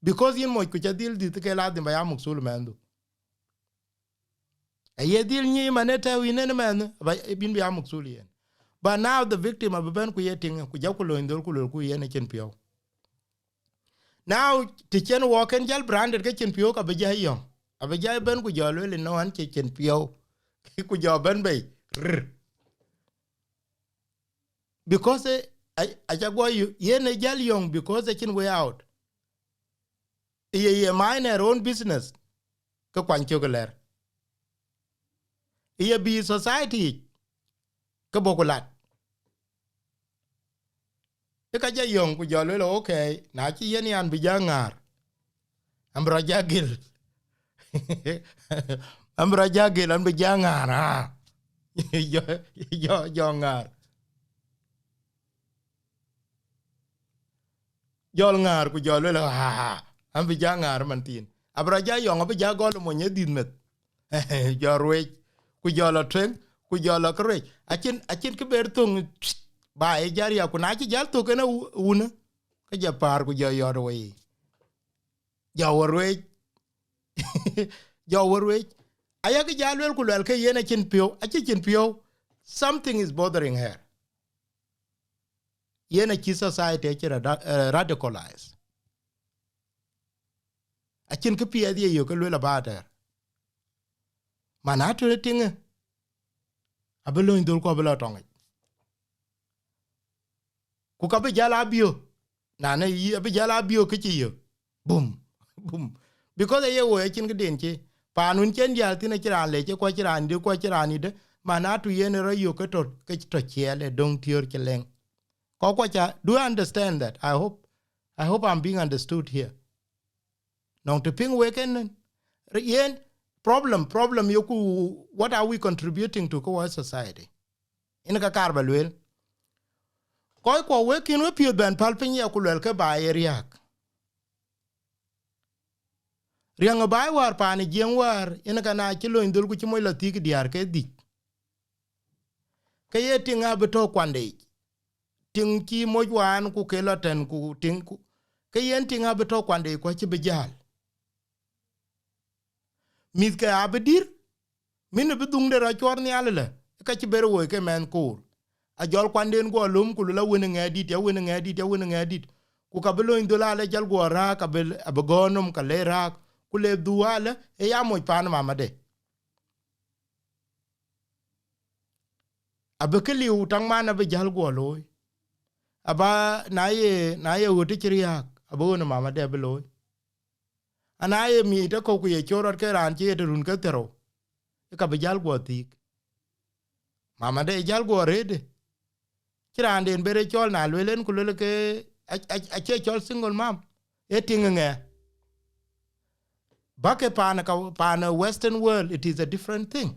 Because yin mo kucha dil dit ke la dimba ya muksul mandu. A ye dil ni maneta winen man ba bin ya muksul yen. But now the victim of ben ku yeting ku jakulo indol ku yen chen pio. Now to chen walk and jal branded ke chen pio ka beja yon. Abeja ben ku jalo le no an chen pio. Ku jo ben bay. Because I jagwa you yen a jal young because they can way out. Ye mind their own business. Ka kwan chokoler. Ye be society. Ka bokulat. e ka ja yong ku jo le okay na chi yen yan bi ja ngar ambra ja gil ambra ja gil an bi ja ngar ha jo ngar jol ngar ku jo le ha an bi ja ngar man tin abra ja yong bi ja gol mo nye din met jo rwe ku jo la tren ku jo la kre achin ke ber tung ba e jar ya ku na chi jal to kana una ka ja par ku jo yor we jo rwe jo rwe aya ke jal wel ku lel ke yena chin pio achi chin pio something is bothering her yena chi society chira radicalized achin ke pia die yo ke lel ba der mana to tinga abelo indul ko abelo tonga ku ka be jala bio na ne yi be jala bio ke chi yo bum bum because ye wo chin ke den chi panun chen jal tin chira le che ko chira ndi ko chira ni de mana tu yen ro yo ke to chele dong tior keleng ko cha do you understand that I hope I'm being understood here non to ping weken yen problem yoku what are we contributing to our society in ka karbalwel ko wekin we pio ben palpin ya kulel ke ba eriak riang ba war pani jeng war in ka na kilo indul ku chimo la tik diar ke di ke ye tinga beto kwande ting ki mojwan ku ke laten ku ting ku ke yen tinga beto kwande ko chi bejal mit ke abedir min be dung de ra chor ni alele ka chi bero wo ke men kur a jol kwanden go lum ku la wona ngadi ya wona ngadi ku ka belo indula le jal go ra ka bel abegonum ka le ra ku le duala e ya mo pan mama de abekeli utang mana be jal go loy aba na ye wote kriya abona mama de beloy anaye mi de ko ku ye chorot ke ran che de run ka tero ka be jal go tik mama de jal go rede kiran den bere chol na lelen ku le ke a che chol single mom e tinga bake pana western world it is a different thing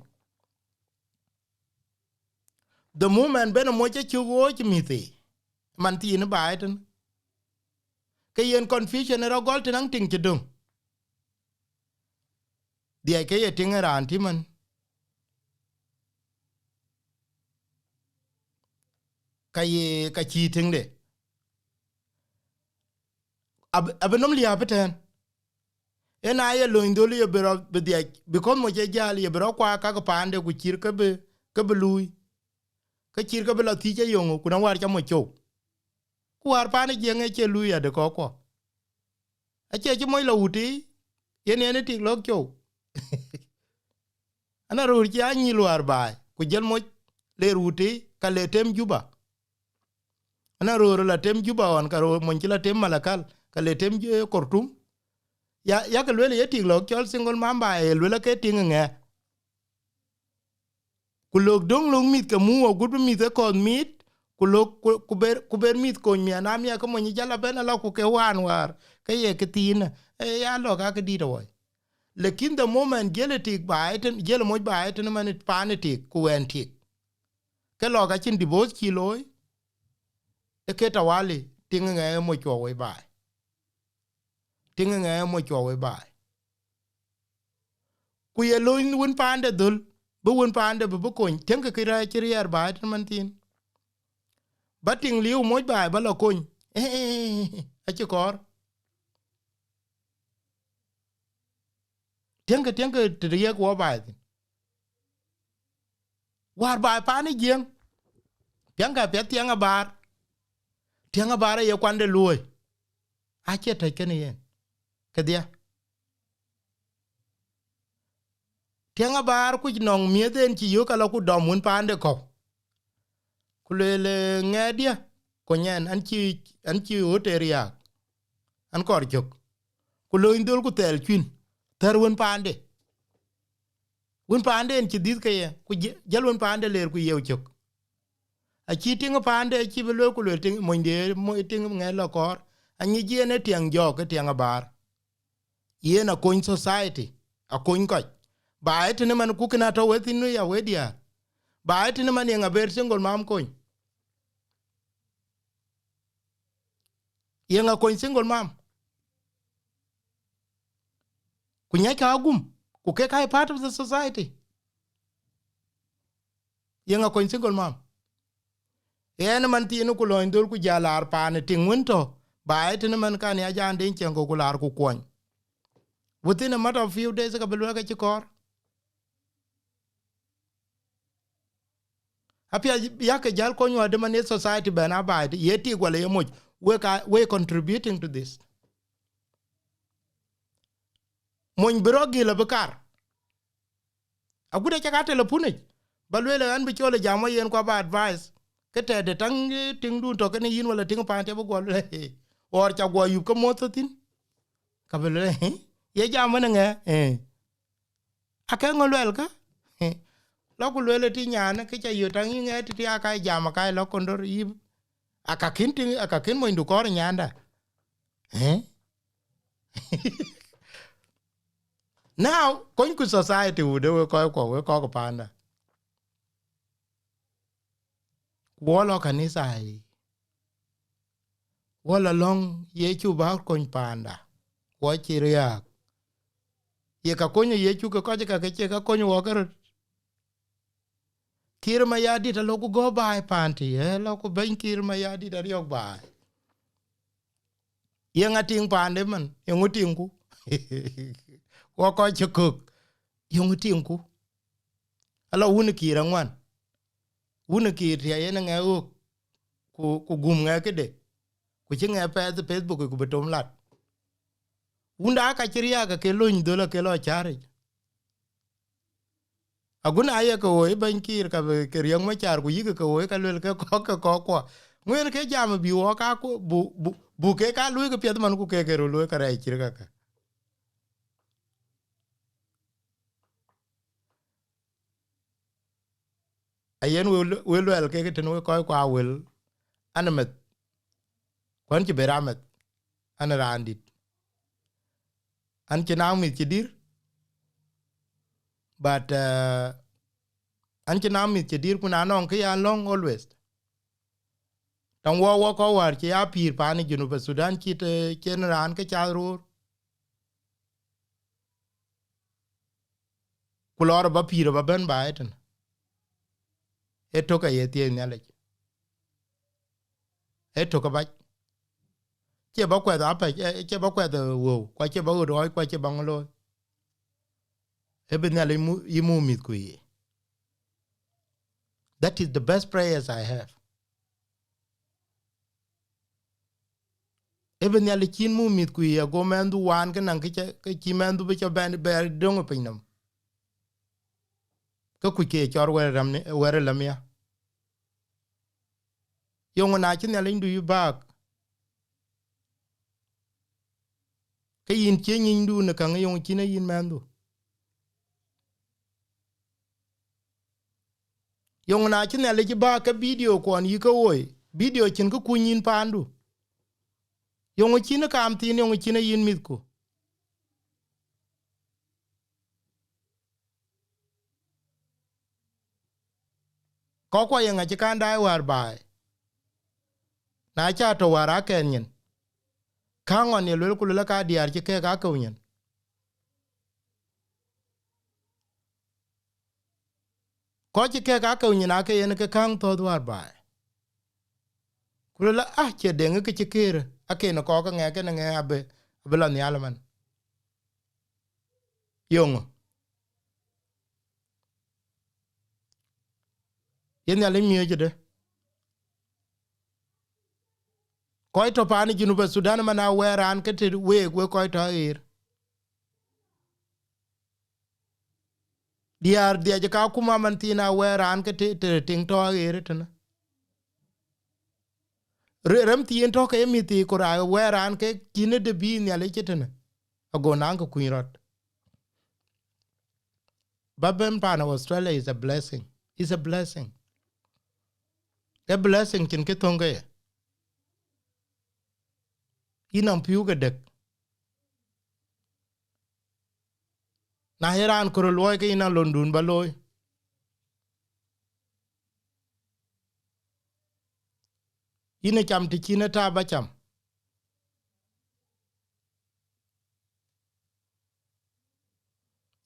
the moment ben mo che chugo chmithi man tin baiten ke yen confusion ro gol tin ting chedung die ke ye tinga ran ti man ka chi ting de abenom li abeten ena ye lo indoli ye bero be die because mo che jali ye bero kwa ka pande ku chir ke be lui ke chir ke be la ti che yongu ku na war cha mo cho ku war pane jenge che lui ya de ko a che mo lo uti ye ne ti lo cho ana ru chi anyi lo arbai ku jel mo le ruti ka le tem juba ana ro la tem juba on ka ro mon la tem malakal ka le tem kortum ya ka le ye ti lo chol single mamba e le ke ti nge ku lok dong long mit ka mu o gut mit ko mit ku lok ku ber mit ko mi na mi ka mon jala ben la ku ke wan war ke ye ke tin ya lo ka ke di do lekin the moment genetic baiten gel mo baiten man panetic ku entic ke lo ga chin divorce ki loy e ke tawali tinga mo chwo we bai tinga mo chwo we bai ku ye loin won pande dul bu won pande bu ko tenga kira kirier baiten man tin bating liu mo bai ba lo kun a chi kor tenga triye ko bai war bai pane jeng tenga pe tianga bar ye kwande loy a che te ken yen kedia tianga bar ku nong mieden ci yo kala ku dom un pande ko kulele ngedia ko nyen an ci hoteria an kor jok ku lo indul ku tel kwin ter un pande en ci dit ke ye ku jel un pande ler ku yew jok a chi tinga pande chi belo ku le ting monde mo tinga ngelo kor anyi je ne tiang jo ke tiang bar ye na coin society a coin ko ba et ne man ku kana to wetin no ya wedia ba et ne man nga ber single mam coin ye nga coin single mam ku nya ka gum ku ke kai part of the society ye nga coin single mam ene man tinu ku loin dol ku jalar pane tingunto ba et ne man kan ya jande Chiengkou ku lar ku kon within a matter of few days ka belu ka chikor apia ya ke jal ko nyu de man society bana ba ye ti gwale ye much we contributing to this mon bro gi la bekar agude cha ka telepone balwele an bi chole jamo yen kwa ba advice kete de tang ting du to ken yin wala ting pa te bo le or cha go yu ko mototin ka bele ye jamo ne aka ngolwel ka lo ku lele ti nyane ke cha yu tang yin ti aka jamo ka lo kondor yi aka kin mo ndu kor nyanda now kon ku society wo de we ko panda wolo kanisa ai wala long ye chu ba kon panda wo chiria ye ka konyo ye chu ko ka ke ka konyo wo ka kir ma yadi ta loku go bai panti loku ben kir ma yadi da yok bai ye ngating pande man ye nguting ku wo ko chukuk ye nguting ku ala un kira ngwan un kir ya ye nga ku gum nga kede ku chinga pa Facebook ku betom lat unda ka chiria ka ke loñ dola ke lo chari aguna aye ko e ban kir ka ke yang ma char ku yige ko e ka le ke ko ngwen ke jam bi wo ka ku bu ke ka lu ke pet man ku ke ro lu ka rai chir ka ayen we lu ke ten we ko kwa wel anamet kon ci beramet ana randit an ci nawmi ci dir but an ci nawmi ci dir kuna non ke ya long always tan wo ko war ci ya pir pani junu ba Sudan ci te ken ran ke cha ru ku lor ba pir ba ben ba eten e to ka ye tie nyale e to ka ba che ba kwa da pa che ba kwa da wo kwa che ba ro kwa che ba ngolo e ben nyale mu mit ku ye. That is the best prayers I have. Even yali kin mu mit ku ya go mendu wan kan ke ki mendu be ben be dong pinam. Ka ku ke chor were lamia. Yong na chin yali ndu yu bak. Ke yin chen yin ndu na kan yong chin yin mendu. Yong na chin yali ji ba ka video kon yi ka oy. Video chin ku kun yin pandu. Yong chin ka am tin yong chin yin mit ku. Ko kwa yang a chi kan dai war bai. Na cha to wara kenyen. Kangon ye lul kula ka diar chi ke ka kunyen. Ko chi ke ka kunyen a ke yen ke kang to war bai. Kula che Deng ke chi kere a ke no ko ka nge ke nge abe la nyalman. Yong. Yen ya le mi jede. Ko to pani jinu ba Sudan mana weran ke te we ko to ir. Diar dia je ka kuma man tina weran ke te ting to ir tena. Rem tien to ke mi ti ko ra weran ke kine de bi nya le chetena. Ago nang ko kuirot. Babem pana Australia is a blessing. It's a blessing. a blessing kin ke tonge inam piu ga dek na heran ko loy ke ina london ba loy ina cham ti china ta ba cham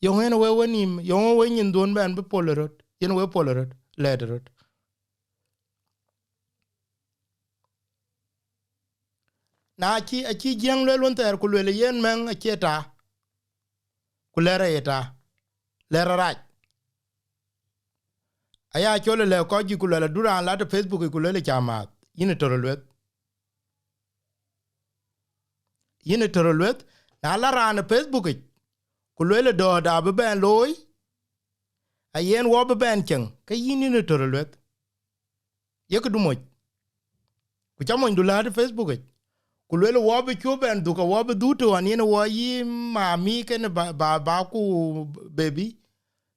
yo hen we wonim yo we nyin don ban be polerot yen we polerot lederot na chi a chi jeng le lon ter ku le yen men a cheta ku lere eta lere raj aya chole le ko ji ku le duran la de facebook ku le chamat ine torolwet ine torolwet na la ran facebook ku le do da be ben loy a yen wo be ben chen ke yini ne torolwet ye ku du mo ku chamo ndu la de facebook ku le wo be chu ben du ka wo be du to an yen wo yi ma mi ken ba ku baby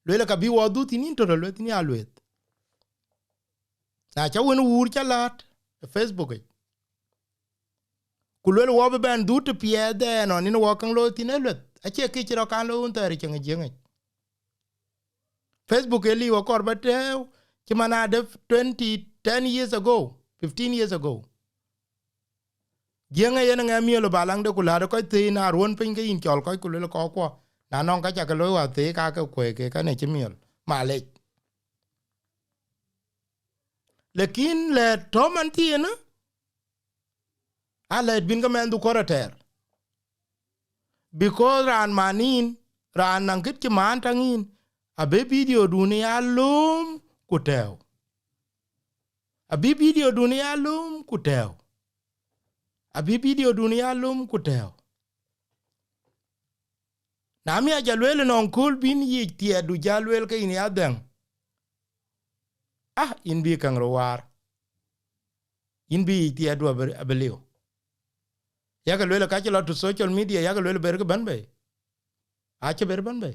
le ka bi wo du tin torolwet ni alwet na cha won wur cha lat facebook ku le wo be ben du to pie de no ni wo kan lo tin elwet a che ki ro kan lo un ter chen jeng Facebook eli wa korbate chimana de 10 years ago 15 years ago jenga yen nga mielo balang de kula ko te na ron pin ke in chol ko kula ko na non ka cha ko wa te ka ko ke ka ne chimiel male lekin le toman tiena ale bin ga men du korater because ran manin ran nan kit ki man tangin abe video dunia lum kutel abi video dunia lum kutel abi video dunia lum kutel na mi ajalwele non kul bin yi tie du jalwel ke ini aden in bi kan rowar in bi tie du abelio yaga lwele ka chelo to social media yaga lwele berge banbe ache ber banbe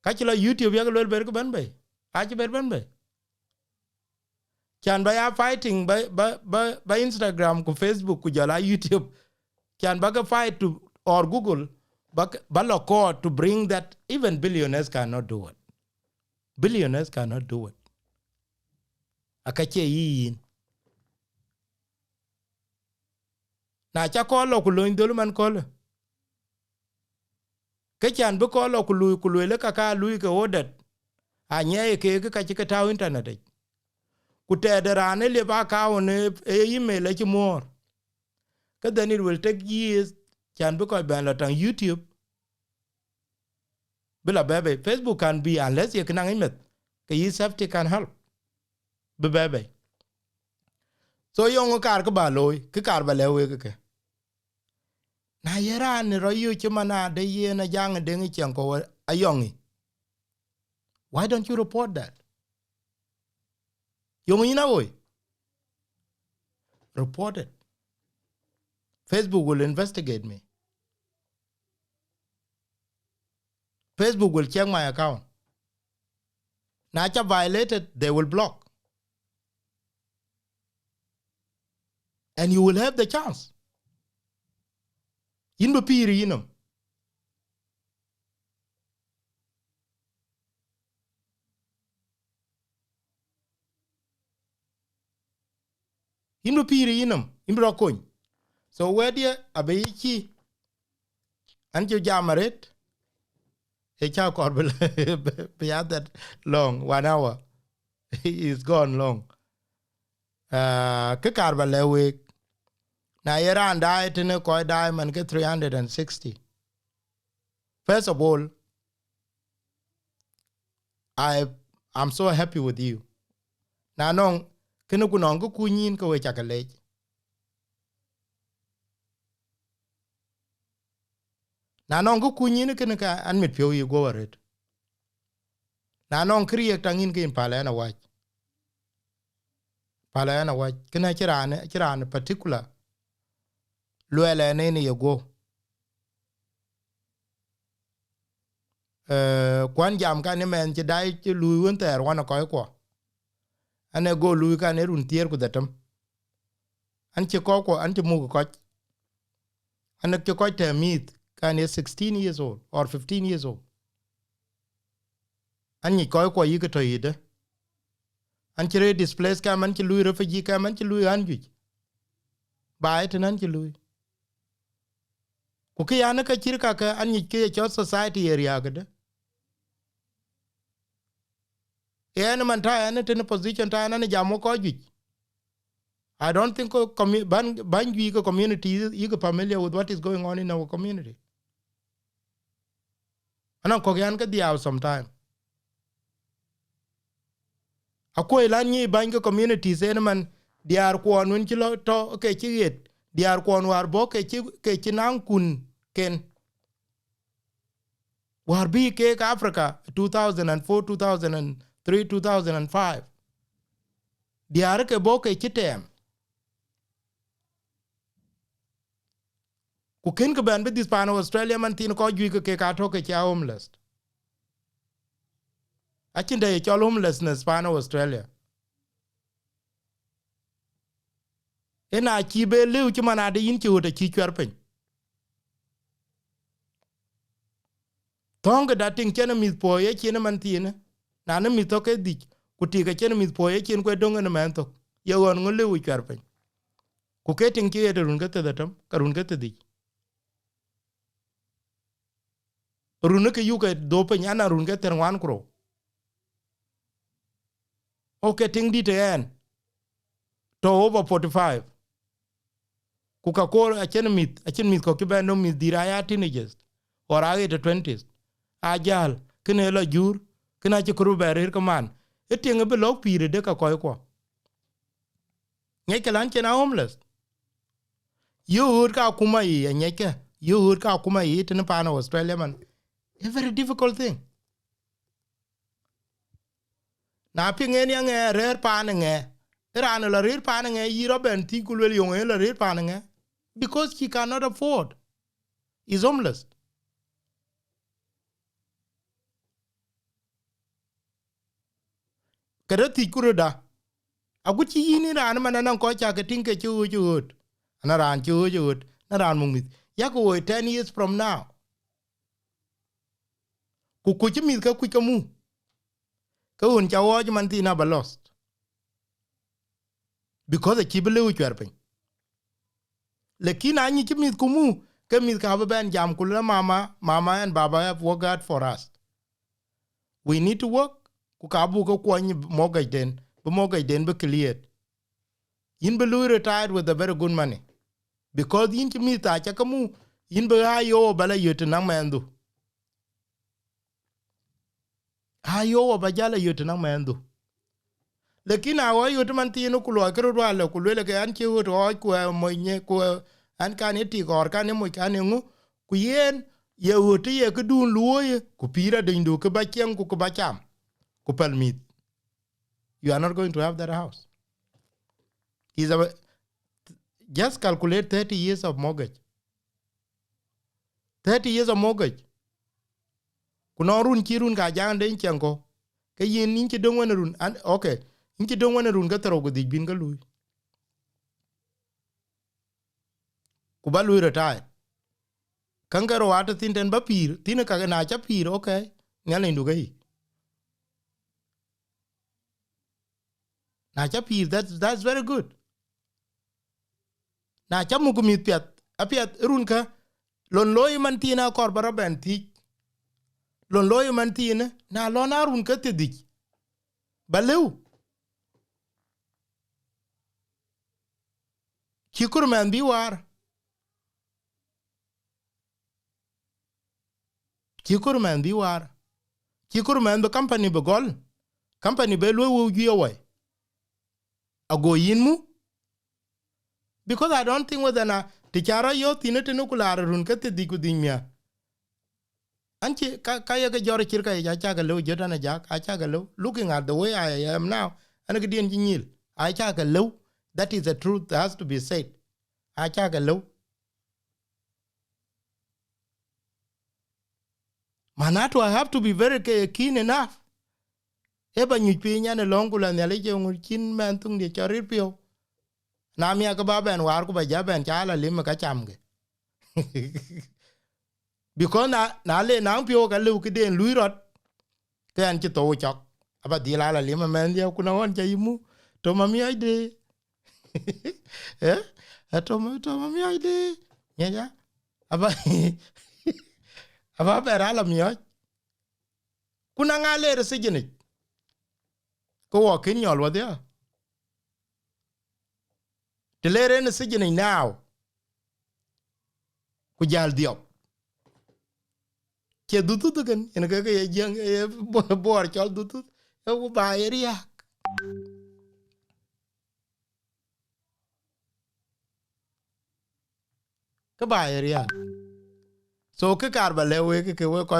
ka chelo youtube yaga lwele berge banbe ache ber banbe can ba ya fighting by Instagram ku Facebook ku jala YouTube can ba fight to or Google ba loco to bring that even billionaires cannot do it. Billionaires cannot do it. Akache yin na cha ko lo ku lo ndol man ko le ke can ba ko lo ku le ka lu ke odet anye ke ka chi ka ta internet ku tederane le ba ka one email e more. Then it will take years can be called ban on YouTube. Bila bebe Facebook can be unless you can imit. Ke safety can help. Be bebe. So yung kar ka ba loy, ke kar ba lewe ke. Na yera ni royu chimana de ye na jang Deng Chiengkou ayongi. Why don't you report that? Yung ina woy. Report it. Facebook will investigate me. Facebook will check my account. Na cha violated, they will block. And you will have the chance. In the period, you know. In the period, you know. In the coin. So where dear abechi and you jamaret a chow corbel beyond that long 1 hour. He is gone long. Kekarbal lewe na yera and diet in a koi diamond get 360. First of all, I'm so happy with you. Na nong kinukunong kunyin ko we chakalej. Na non go kunyin ken ka admit pyo you go it. Na non kriye tangin kin pala na watch. Pala na watch kena chirane particular. Luele nene you go. Kwan jam ka ni men che dai che luun ter wana koi kwa. ane go lu ka ne run tier ku datam an che ko an che mu ko an che ko te mit kan is 16 years old or 15 years old an ni ko yi ko to ide an che displace ka man che lu refugee ka man che lu an ju ba et nan che lu ku ke yana ka chirka ka an ni ke cho society area ga de ene man ta ene tin position ta ene jamo ko ju I don't think Banjui community is familiar with what is going on in our community. Ana ko yan ka diaw sometime. Ako ilanyi Banjui communities ene man diar ko anun chilo to ke chiet diar ko war bo ke chinang kun ken war bi ke Africa 2004 2003 2005 diar ke bo ke chitem ku ken ke ban be dis pan Australia man tin ko ju ke ka to ke cha homeless a chin de cho homelessness pan Australia ena chi be liu chi mana de yin chu de chi chwer pen tong da tin chen mi po ye chen man tin na ne mi to ke di ku ti ke chen mi po ye chen ko dong ne man to ye won ngul liu chwer pen ku ke tin ke de run ke te datam karun ke te di run ke yu ke do pe nyana run ke ter wan kro o ke ting di te en to over 45 ku ka ko a chen mit ko ke ba no mit dira ya teenagers or a the 20s a jal kene la jur kena che kru berer ko man e tinga be lok pire de ka ko nyeke lan chen homeless you ka kuma yi nyeke you ka kuma yi tin pa na Australia man a very difficult thing na pingen yang rer pa na nge ran la rer pa na nge yi roben ti ku le yon la rer pa na nge because he cannot afford he's homeless kada ti kuruda aguchi yini ran man nan ko cha ke tinke chu ana ran chu na ran mungit ya ko 10 years from now ku ku mi ka ku ka mu ka un cha wo man ti na ba lost because the kibele u chwerpen lekin anyi chi mi ku mu ke mi ka ba ben jam ku la mama and baba have worked hard for us we need to work ku ka bu ko ko ni mortgage den be clear in be lu retired with a very good money because in chi mi ta cha ka mu in be ayo bala yote na mendu ayo ba jala yote na mendu lekin awo yote man ti no ku lo ka ro lo ku le ke an chi wo to ku mo nye ku an kan ti gor kan mo kan ngu ku yen ye wote ye ku dun luoye ku pira de ndu ku ba chen ku ba cham ku palmit you are not going to have that house is a just calculate 30 years of mortgage 30 years of mortgage kuno run ki run ka jang den Chiengkou ke yin nin ki don wona run an okay nin ki don wona run ga tro go di bin ga lui ku ba lui retire kan ga ro ata tin den ba pir tin ka na cha pir okay ngale ndu ga yi na cha pir that's very good na cha mu gumi piat apiat run ka lon loy man tina kor bara ben ti lon loy man tina na lon arun ka te dik balew kikur man bi war kikur man bi war kikur man be company be gol company be lo wo gi away ago yinmu because I don't think whether na ti chara yo tine te no kula run ka te diku dinya anchi ka ya ga jor kirka ya cha ga lo jota na jak a cha ga lo looking at the way I am now and ga dien jinyil a cha ga lo that is the truth that has to be said a cha ga lo manato I have to be very keen enough e ba nyu pi nya ne long kula ne le je ngur chin men tung de chorir pio na mi ka ba ben war ku ba ja ben cha la lim ka cham ge because na le nang pio ka lu ki den lui rot kan ti to chok aba di la lim men dia ku na on ja imu to ma mi ai de to ma mi ai de ya aba aba ba ra la mi ai ku na nga le se jeni ko wa kin yol wa dia te le re se jeni now ku jal dio ke dutu tu kan en ka ye jeng e bor chol dutu e u ba area ka ba area so ke kar ba le we ke we ko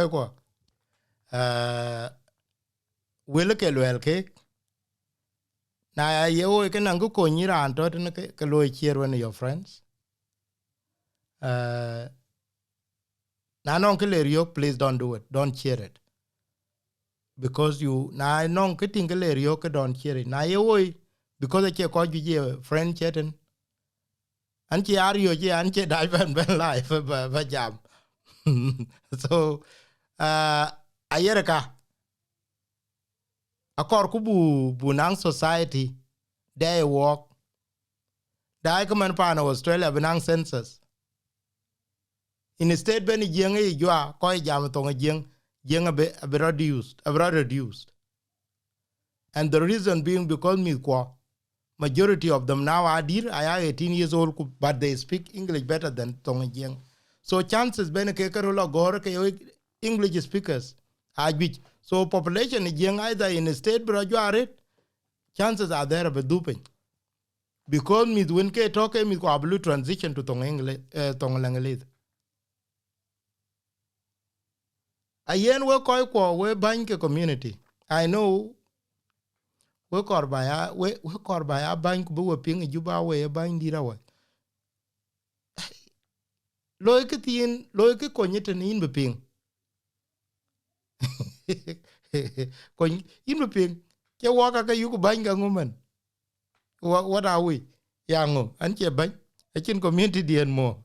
we le ke le ke na ye o ke nan ko ni ran to ne ke lo chier one your friends na non ke le yo please don't do it, don't share it, because you na non ke tin ke le yo ke don't share it na ye o because ke ko ju je friend chatten an chi ar yo je an che dai ben live ba jam so ayerka akor ku bu nang society day walk dai ko man pa no Australia benang census in state ben jeng e jwa ko jam to jeng be reduced and the reason being because me ko majority of them now are 18 years old but they speak English better than tong jeng so chances ben ke lo gor ke English speakers are big so population jeng either in state bro jwaret chances are there of duping because me when ke talk me ko ablu transition to tong English tong language ayen we ko we bank community I know we kor baya bank bu we ping juba we ban dira we loy ke ko nyete nin be ping ko in be ping ke waka ka yugo ban ga ngumen what are we yango an che ban a chin community dien mo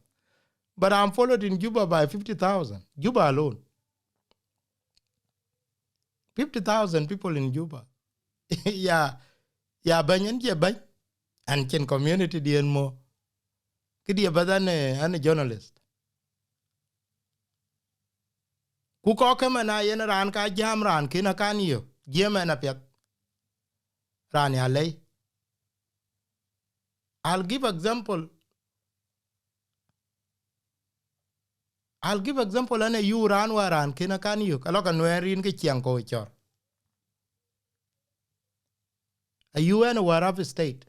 but I'm followed in Juba by 50,000 Juba alone 50,000 people in Juba ya banyan che ban an chen community dien mo kidi badane an journalist ku ko ke mana yen ran ka jam ran kina kan yo jema na pet ran ya lay I'll give example ane you ran waran kina kan yo kala kan werin ke Chiengkou chor a UN war of state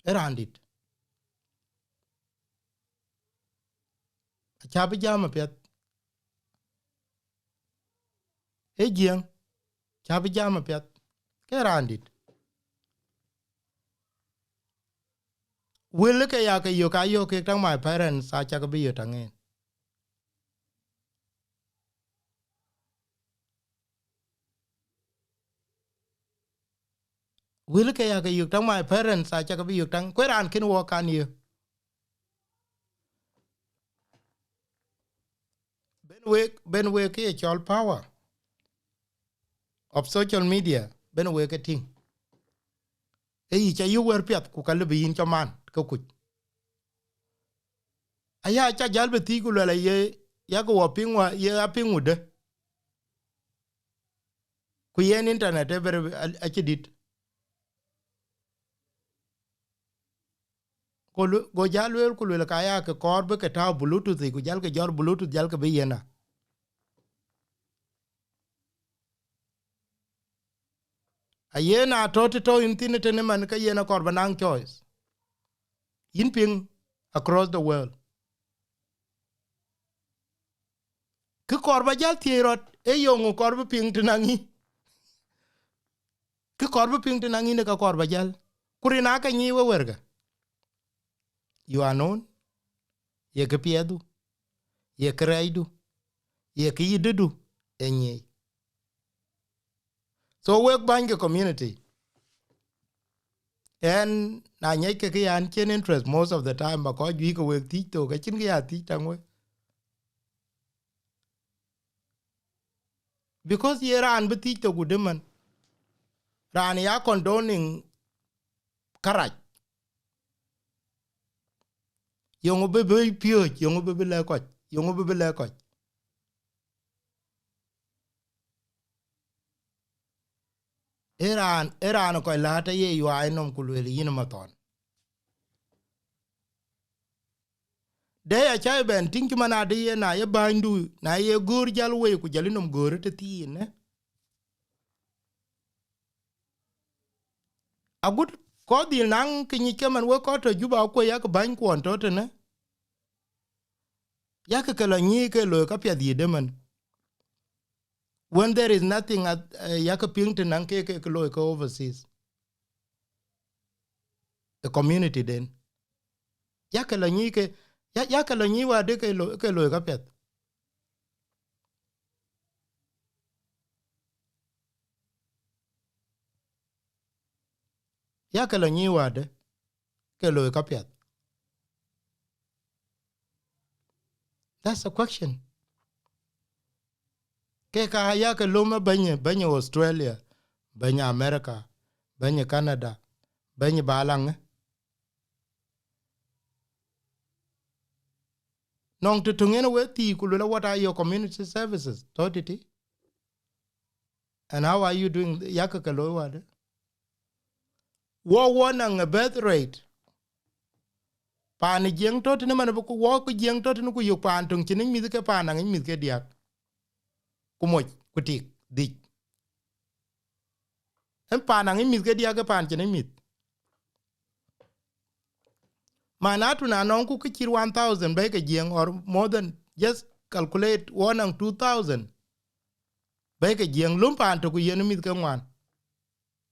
erandit a chabi jam pet e jeng chabi jam pet ke randit will ke ya ke yo ka yo ke tang my parents a cha bi yo tangen will ke ya ke yo tang my parents a cha bi yo tang ko ran kin wo kan yo ben we ke chol power of social media ben we ke ting e yi cha yu wer pet ku ka le bin cha man ko ku aya cha jal be ti ku le ye ya ko pingwa ye a pingu de ku yen internet e ber a chi dit ko go jal wer ku le ka ya ke kor be ke ta bluetooth ku jal ke jor bluetooth jal ke be yena a yena to in tin te ne man ka yena kor banang choice in ping across the world ke kor ba jal tirot e yongu kor be ping tinangi ke kor be ping tinangi ne ka kor ba jal kurina ka nyi we werga you are known ye ke piedu ye kreidu ye ki yidu enyi. So work bang community and na nyai ke yan chen interest most of the time ba ko gi ko work ti to ka chin ya ti tangwe because ye ran bi ti to gudeman ran ya condoning karaj yongo be pio yongo be le ko yongo be le ko eran ko la ta ye yu ai nom ku le yin ma ton de ya chai ben tinki mana de ye na ye bandu na ye gur jal we ku jalinum gur te ti ne agut ko dil nang kinyi keman we ko to juba ko ya ko ban ko to te ne ya ke la nyi ke lo ka pya di de man when there is nothing at ya ke ping te nang ke lo ko overseas the community then ya ke la nyi ke ya ke la nyi wa de ke lo ka pya ya ke la nyi wa de ke lo ka pya. That's a question. Ke ka ya ke lo ma banye Australia banye America banye Canada banye balang nong to tungen we ti ku lo what are your community services totity and how are you doing ya ke lo wa de wo nang a birth rate pan jeng to ne man ko wo ko jeng to ne ku yu pan tung chin mi ke pan nang mi ke dia ku mo ku ti di en pan nang mi ke dia ke pan chin mi manatu na non ku kichir 1000 by ke jeng or more than just calculate 1 and 2000 by ke jeng lum pan to ku yen mit ke ngwan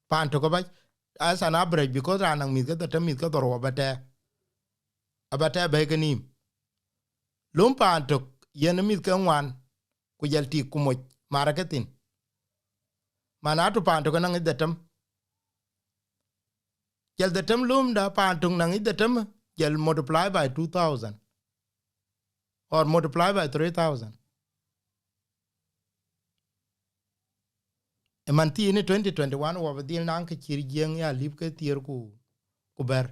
pan to ko ba as an average because anang mit ke the mit ke doro abata by ke nim lum pan to yen mit ke ngwan ku jal ti ku mo marketing manatu pan to nang the tem jal the tem lum da pan to nang the tem jal multiply by 2000 or multiply by 3000 e man ti ni 2021 wa dil nan ke chir jeng ya lip ke tier ku ber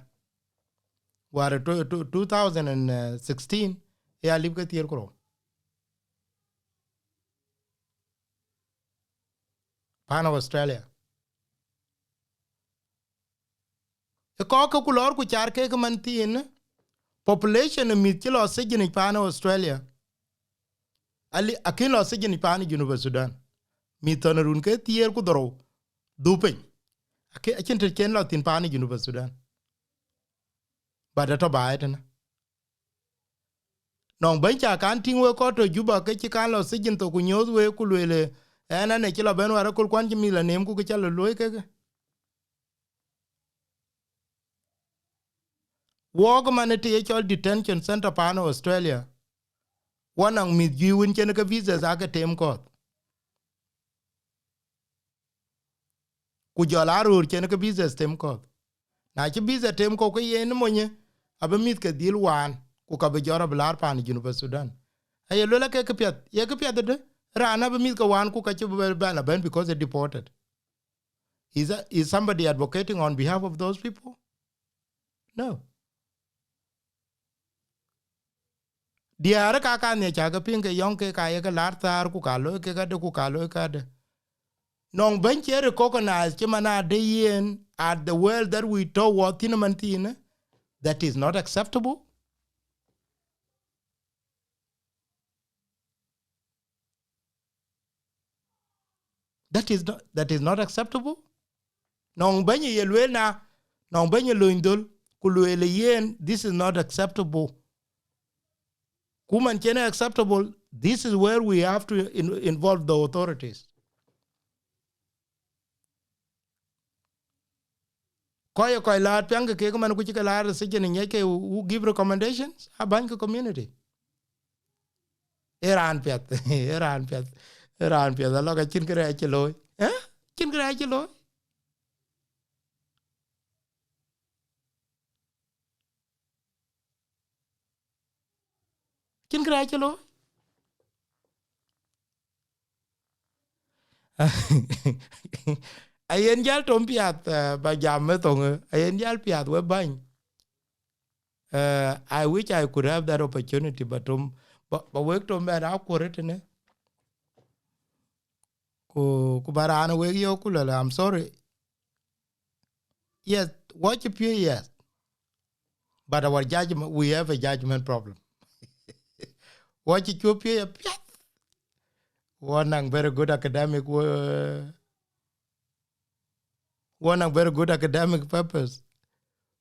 war 2016 ya lip ke tier ko pan of Australia e ko ku lor ku char ke man tin population mi ti lo se ni pan of Australia ali akin lo se ni pan University Sudan mi ton run ke tier ku doro dupen akin te ken lo tin pan University Sudan ba da to ba etna non ben cha kan tin we ko to juba ke ti kan lo se to ku nyoz we ku le ena ne ti lo ben war ku kwan ti mi la nem ku ke cha lo ke walk man ti chol detention center pan Australia wanang mit jiwin chen ka visa za ka tem ko ku jola rur chen ka visa tem ko na chi visa tem ko ke yen monye abe mit ke dil wan ku ka be jora blar pan junu ba Sudan ay lo la ke pyat ye ke pyat de rana be mit ka wan ku ka chi be bana ben because they deported is somebody advocating on behalf of those people? No. Diara ka ne cha ga pin ke yon ke ka ye ka lar tar ku ka lo ke ga de ku ka lo ka de non ben che recognize che mana de yen at the world that we to what in mantina that is not acceptable. That is not acceptable. Non ben ye lwena non ben ye luindul ku lwele yen this is not acceptable. Kuman chene acceptable. This is where we have to involve the authorities. Koy la pyang ke man ku ci la se jeni nyeke who give recommendations a bank community. Iran pet Iran pet lo ka chin kre che loy chin kre che loy chin kre che loy ayen jal tom piat ba jam me to ayen jal piat we ban I wish I could have that opportunity but work to me na ko retene ku barana we yo kula I'm sorry yes watch a few years but our judgment we have a judgment problem watch it you pay one very good academic one very good academic purpose.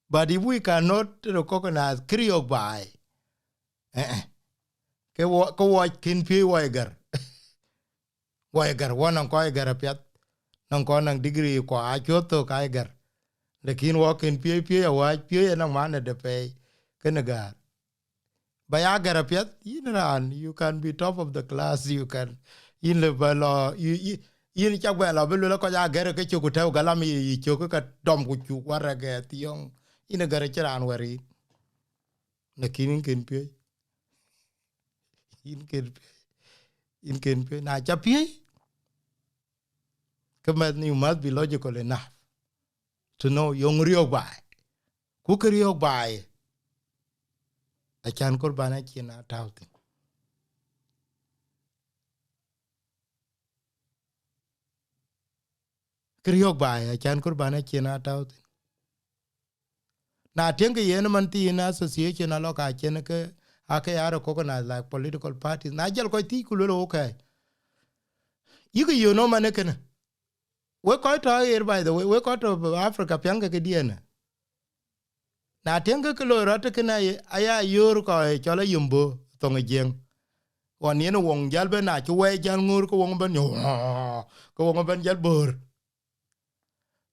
But if we cannot recognize kriok by, ko watch kin pi waigar, waigar one on koigar apiat, non konang degree ko achoto kaigar. Lekin walk in pi a watch pi and a man at the pay kenagar. By agar apiat, you can be top of the class, you can in the law, yin cha gwa la belu ko ja gere ke chu te galam yi chu ka dom ku chu wara ge tiong ina gare chiran wari na kinin ken pe in ken pe na cha pe come you must be logical enough to know yong rio bai ku rio bai a chan kor bana china tauti rio bai a chan kor bana china tauti na tenge yen man ti na association a loka chen ke ake are organized like political parties na jel ko ti ku lo okay you know man ken we ko to here by the way we ko to Africa pyanga ke diena na tenge ke lo rat ke na aya yor ko e chola yumbo to ngeng won yen won jal be na chu we jal ngur ko won ben yo ko won ben jal bor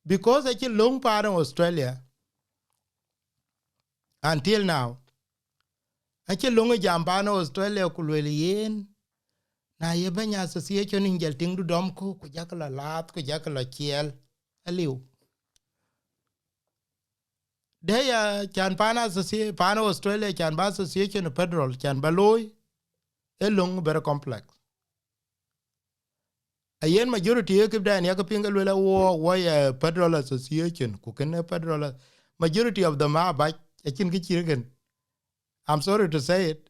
because it's a long part of Australia until now it's a long jambano Australia ku le yen na ye banya association in jel ting du dom ko ku jakala lat ku jakala kiel aliu de ya chan pana association pana Australia chan ba association federal chan baloy a long very complex a yen majority ye kibdan ya kapinga lwela wo ya federal association ku ken federal majority of them are ba chin ki chirgen I'm sorry to say it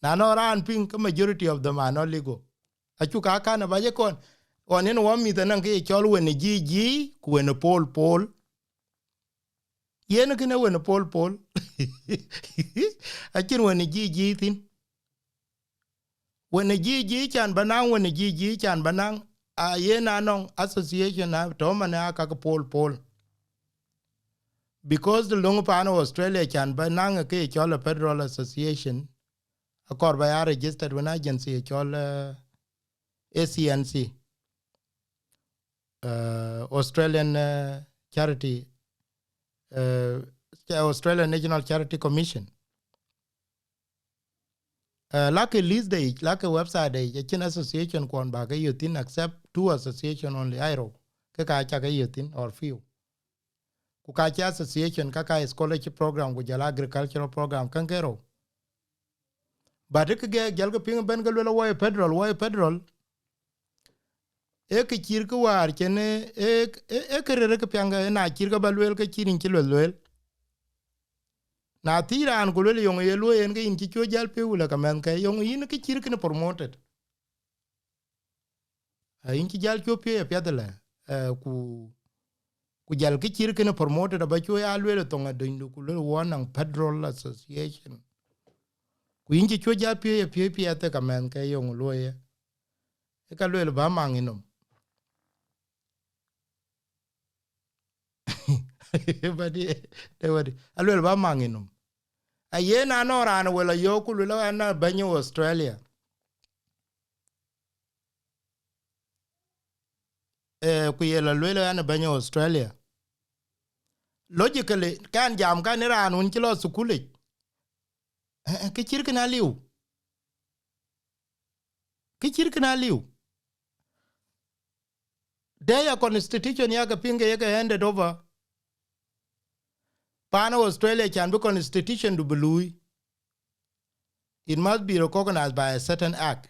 na no ran ping majority of them are not legal achu ka kana ba je kon onen wa mi tanan ke chol wen ji ku wen pol yen kene wen pol akin wen ji tin wen ji chan banang wen ji chan banang a yen anong association na to man aka pol because the long pan of Australia chan banang ke chol federal association akor ba registered when agency chol ACNC Australian charity Australian National Charity Commission like a list day like a website day chin association kon ba ga yutin accept two association only airo ka cha ga yutin or few ku ka cha association ka scholarship program ku jala agricultural program kan kero but ke ga gal ga ping ben ga lo wa federal e ke chir ko war chene e ke re ke pyanga na chir ga balwel ke chirin chi lwel na tiran ko le yong ye lo en ke in chi cho jal pe ula ka men ke yong in ke chir ke promoted a in chi jal cho pe pe dele ku jal ke chir ke promoted ba cho ya lwel to nga dindu ku le wonang federal association ku in chi cho jal pe te ka men ke yong lo ye e ka lwel ba manginom badi de wadi alwel ba manginom a ye na no ran wala yo ku lo na banyo Australia ku ye la lwel na banyo Australia logically kan jam kan ran un kilo sukuli ke chir kana liu kichir kana liu their constitution yaga pinga yaga handed over Pana Australia can be constitution to belui. It must be recognized by a certain act.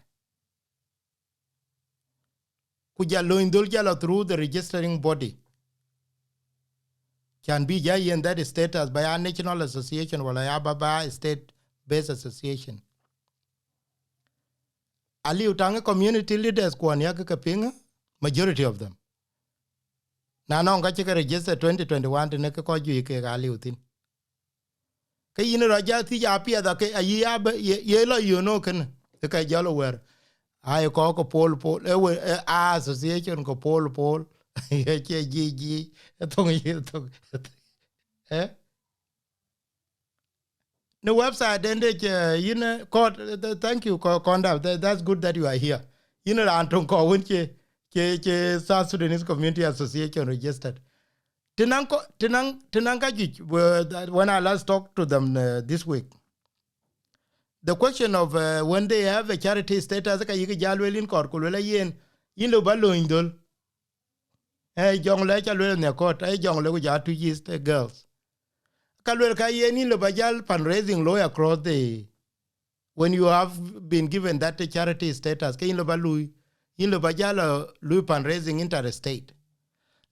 Kuja lo indul jalo through the registering body. Can be jai in that status by a national association or a state-based association. Ali utanga community leaders kwa niaka kapinga, majority of them. Na nonga chika register 2021 to neka kwa juu ike ali utin. Ka yin raja ti ya pia da ke ayi ya ye lo you know kan ka jalo wer ay ko pol association ko pol ye che ji tong ye tong eh no website and yin court thank you conda that's good that you are here yin ran tong ko won che South Sudanese Community Association registered. Tinang when I last talked to them this week, the question of when they have a charity status, ka yiki jalwel in court, kulwela yen lo balo indol. Jong le chalwel ne court, jong le kuja 2 years girls. Kalwel ka yen lo bajal fundraising law across the when you have been given that charity status, ka yin lo balu yin lo bajal lui fundraising interstate.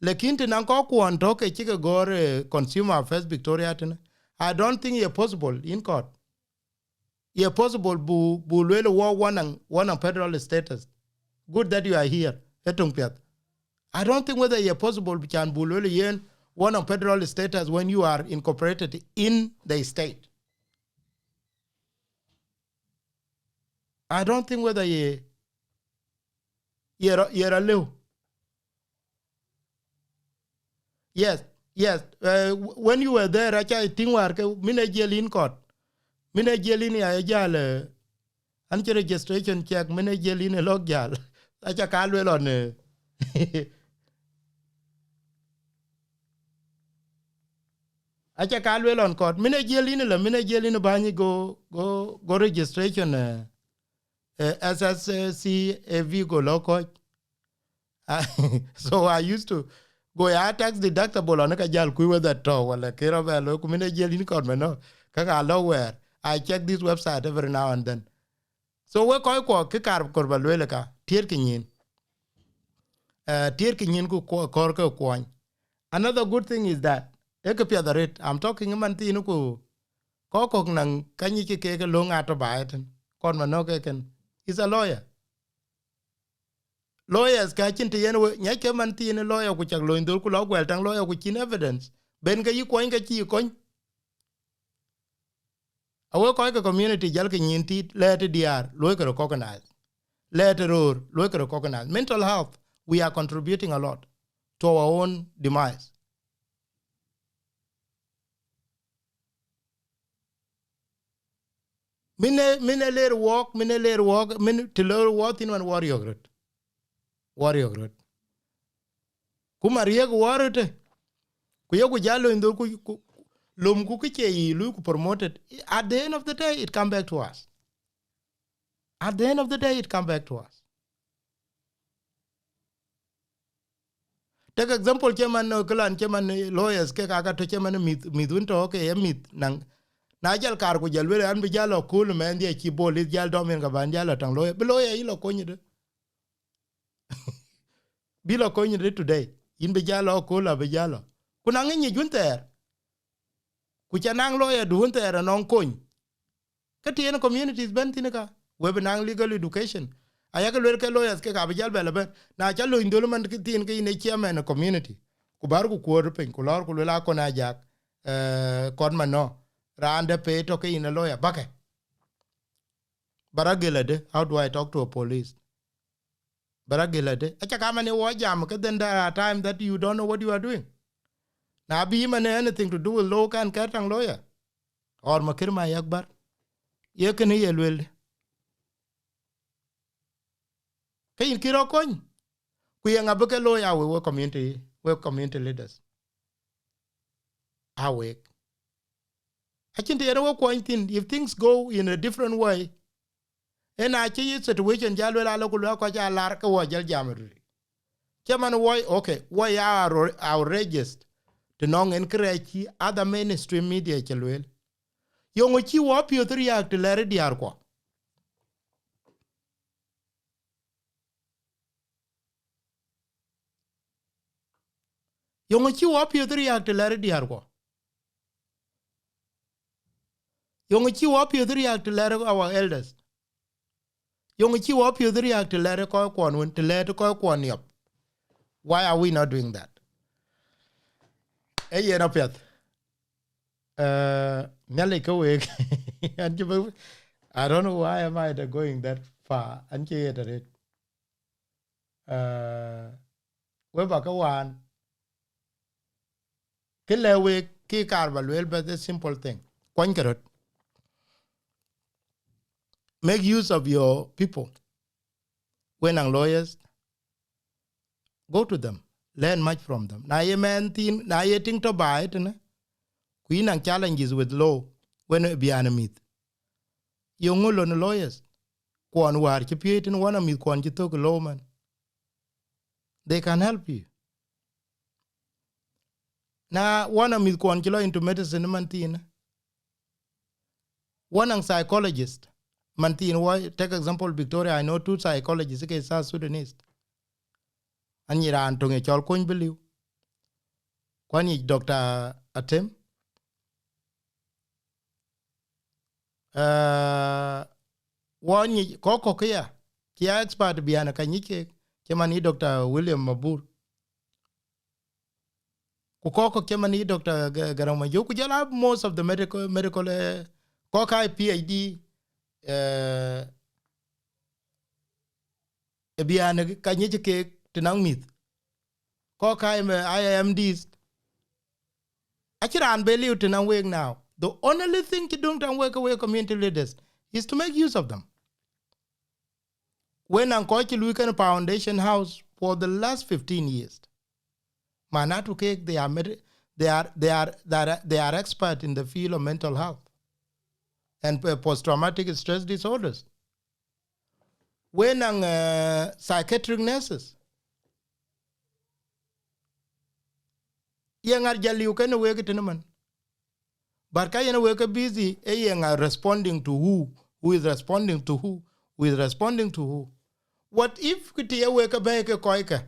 Lekin tinan ko kuon toke chike gore consumer first Victoria tin. I don't think it's possible in court. It's possible bu lwelo war one federal status. Good that you are here. Etung piat. I don't think whether it's possible can bu lwelo yen one federal status when you are incorporated in the state. I don't think whether you're a live. Yes. When you were there, I think work. Mina in court. Mina in ya jal. Anche registration check. Mina in log jal. Acha kalwel on. Acha kalwel on court. Mina in la. Mina in bani go registration. SSCAV go local. So I used to. Go ya tax deductible on a jal kui whether to wala kira ba lo kumina jel in court no kaka lo where I check this website every now and then. So we ko ke kar kor ba le ka tier kinyin ku kor ko kwon. Another good thing is that ekapia the rate I'm talking man ti no ku ko nang kanyi ke lo ngato ba eten kon no ke ken is a lawyer. Lawyers ka chin te yen we nyake man ti ne lawyer ku chak lo indul ku lo gwel tang lawyer ku chin evidence ben ga yi koin ga chi koin awe ko ga community jal ke nyin ti let diar lo ko recognize let ror lo ko recognize mental health we are contributing a lot to our own demise. Mine ler walk mine to learn what in one warrior grot kuma rieg warete ku yogu jalo indo ku lum ku ke yi lu ku promoted at the end of the day it come back to us. Take example chairman no klan chairman lawyers ke kaka to chairman midun to ke mit nang na jal kar ku jal wele an bi jalo kul men die ki bolit jal domen ga ban jalo tang lawyer bi lawyer ilo konyi bilo konyi today in be jalo ko la be jalo kuna ngi junter ku chanang lawyer dunter non kon kati en communities ben tinaka we benang legal education ayaga lwer ke lawyers ke ka be jal bele ben na chalo indolo man tin ke ne chairman community ku bar ku ko pen ku lor ku la ko na jak kon mano rande pe to ke in a lawyer bake baragele how do I talk to a police baragilade acha kama ne wo jam ke then there are time that you don't know what you are doing na bi man anything to do with law kan kertang lawyer or makir ma yakbar ye ken ye lwel kayin kiro kon ku ye ngabuke lawyer we community leaders awe achinte yero ko if things go in a different way ena chi situation jalu la ko ko ja lar ko wa jal jamru chaman why okay why are outrageous to non encourage other mainstream media chalwel yongo chi wo pio to react to lere diar ko yongo chi wo pio to react to lere diar ko yongo chi wo pio to react to lere our elders yongo chi wo pio to react to lere ko kwon won to lere ko kwon yop. Why are we not doing that? Hey, you're not yet. I don't know why am I going that far. And you it. We back one. Kill we key carval, but the simple thing. Make use of your people. When I'm lawyers, go to them. Learn much from them. Na ye man tin, na ye ting to buy it, ne? Queen and challenges with law when it be myth. Young on lawyers. Kwan war chipiet in one of me kwan jitok law man. They can help you. Na one of me kwan chilo into medicine mantin. One ang psychologist. Mantin why take example Victoria, I know 2 psychologists okay South Sudanese. Anyira antonge chol kony believe. Kwani Dr. Atem. Wani koko kia expert biana kanyike kemani Dr. William Mabur. Kukoko kemani Dr. Garamajo kujala most of the medical kokai PhD biana kanyike tinang myth. Kokai IMDs. Akiran believe tinang wing now. The only thing to do to work away community leaders is to make use of them. When Ankochi Lucan Foundation House for the last 15 years, Manatu Cake, they are expert in the field of mental health and post-traumatic stress disorders. When psychiatric nurses, young Arjali, you can work it in a man. But kayana weka busy responding to who is responding to who is responding to who. What if kitiya weka beke koika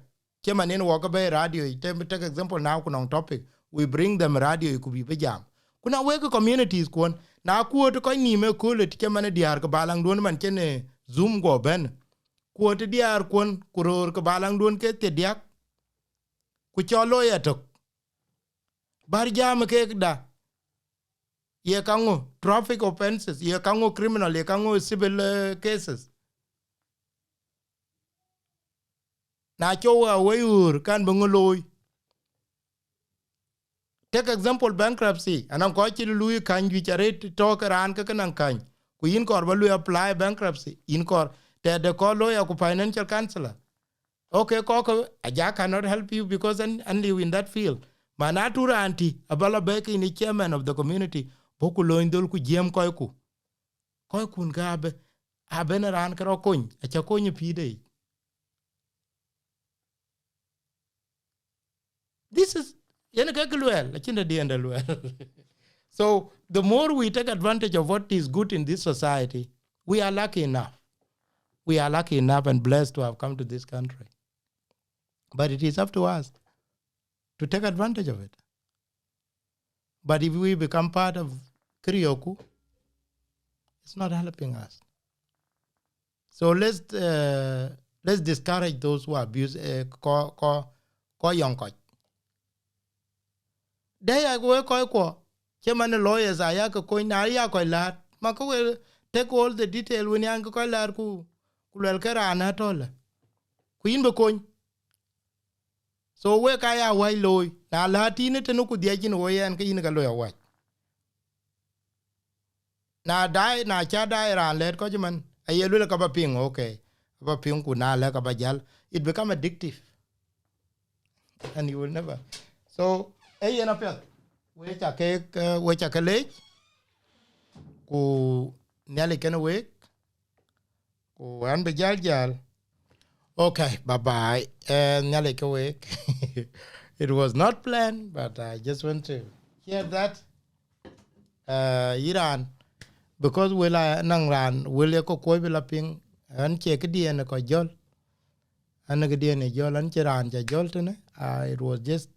chemanin waka bay radio take example now kunong topic we bring them radio ikubi pejam kuna weka communities kon na ku to koy ni me kulet chemane diar ka balang don man chene zoom go ben ku to diar kon kuror ka balang don ke te diak ku cholo ya tok bar jam ke da ye kango traffic offenses, ye kango criminal, ye kango civil cases. Na chowa wayur kan bungoloy. Take example bankruptcy. Anang ko chi lui kan ju chare talk ran ka kanang kan. Ku in kor balu apply bankruptcy. In kor te de ko lawyer ku financial counselor. Okay, ko Ajak cannot help you because only in that field. Manatura anti abala beki ni chairman of the community. Boku loindol ku jem koy kun gabe abena ran karo kun acha kun pide. This is yen kagluel achinda di endalwel. So the more we take advantage of what is good in this society, we are lucky enough. We are lucky enough and blessed to have come to this country. But it is up to us to take advantage of it. But if we become part of Krioku, it's not helping us. So let's discourage those who abuse ko young coach. They are go ko chairman lawyers aya ko na ya ko lat mako will take all the detail when yang ko lar ku lel kara na tole ku in be ko. So we kaya wai loy na latine tenu ku dia jin wo yan ka in ga loya wa. Na dai na cha dai ran let ko man ayelu ka ba ping okay ba ping ku na la ka ba jal it become addictive and you will never so na pet we cha ke le ku nyali ken we Ko an be jal. Okay, bye-bye. Nyale ka wek. It was not planned, but I just want to hear that. Iran, because will I nang ran will ya ko koi bila ping an che ke dia na ko jol an ke dia ne jol an che ran ja jol tene. It was just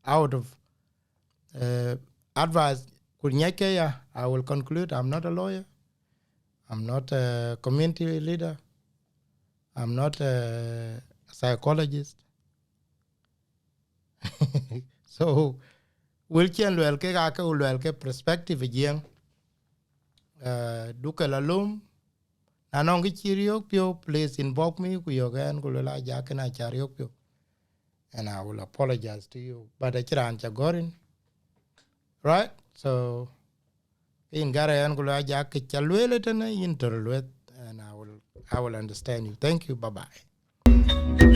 out of advice. Kunyake ya, I will conclude. I'm not a lawyer. I'm not a community leader. I'm not a psychologist. So will chen luel ke ga ke luel ke perspective jeng duke la lum anong ki chiriok pio, please invoke me ku yogan ku la ja kana chariok pio, and I will apologize to you, but a chiran cha gorin, right? So in gara yan ku la ja ke chalwele tena in torwet, and I will understand you. Thank you. Bye bye.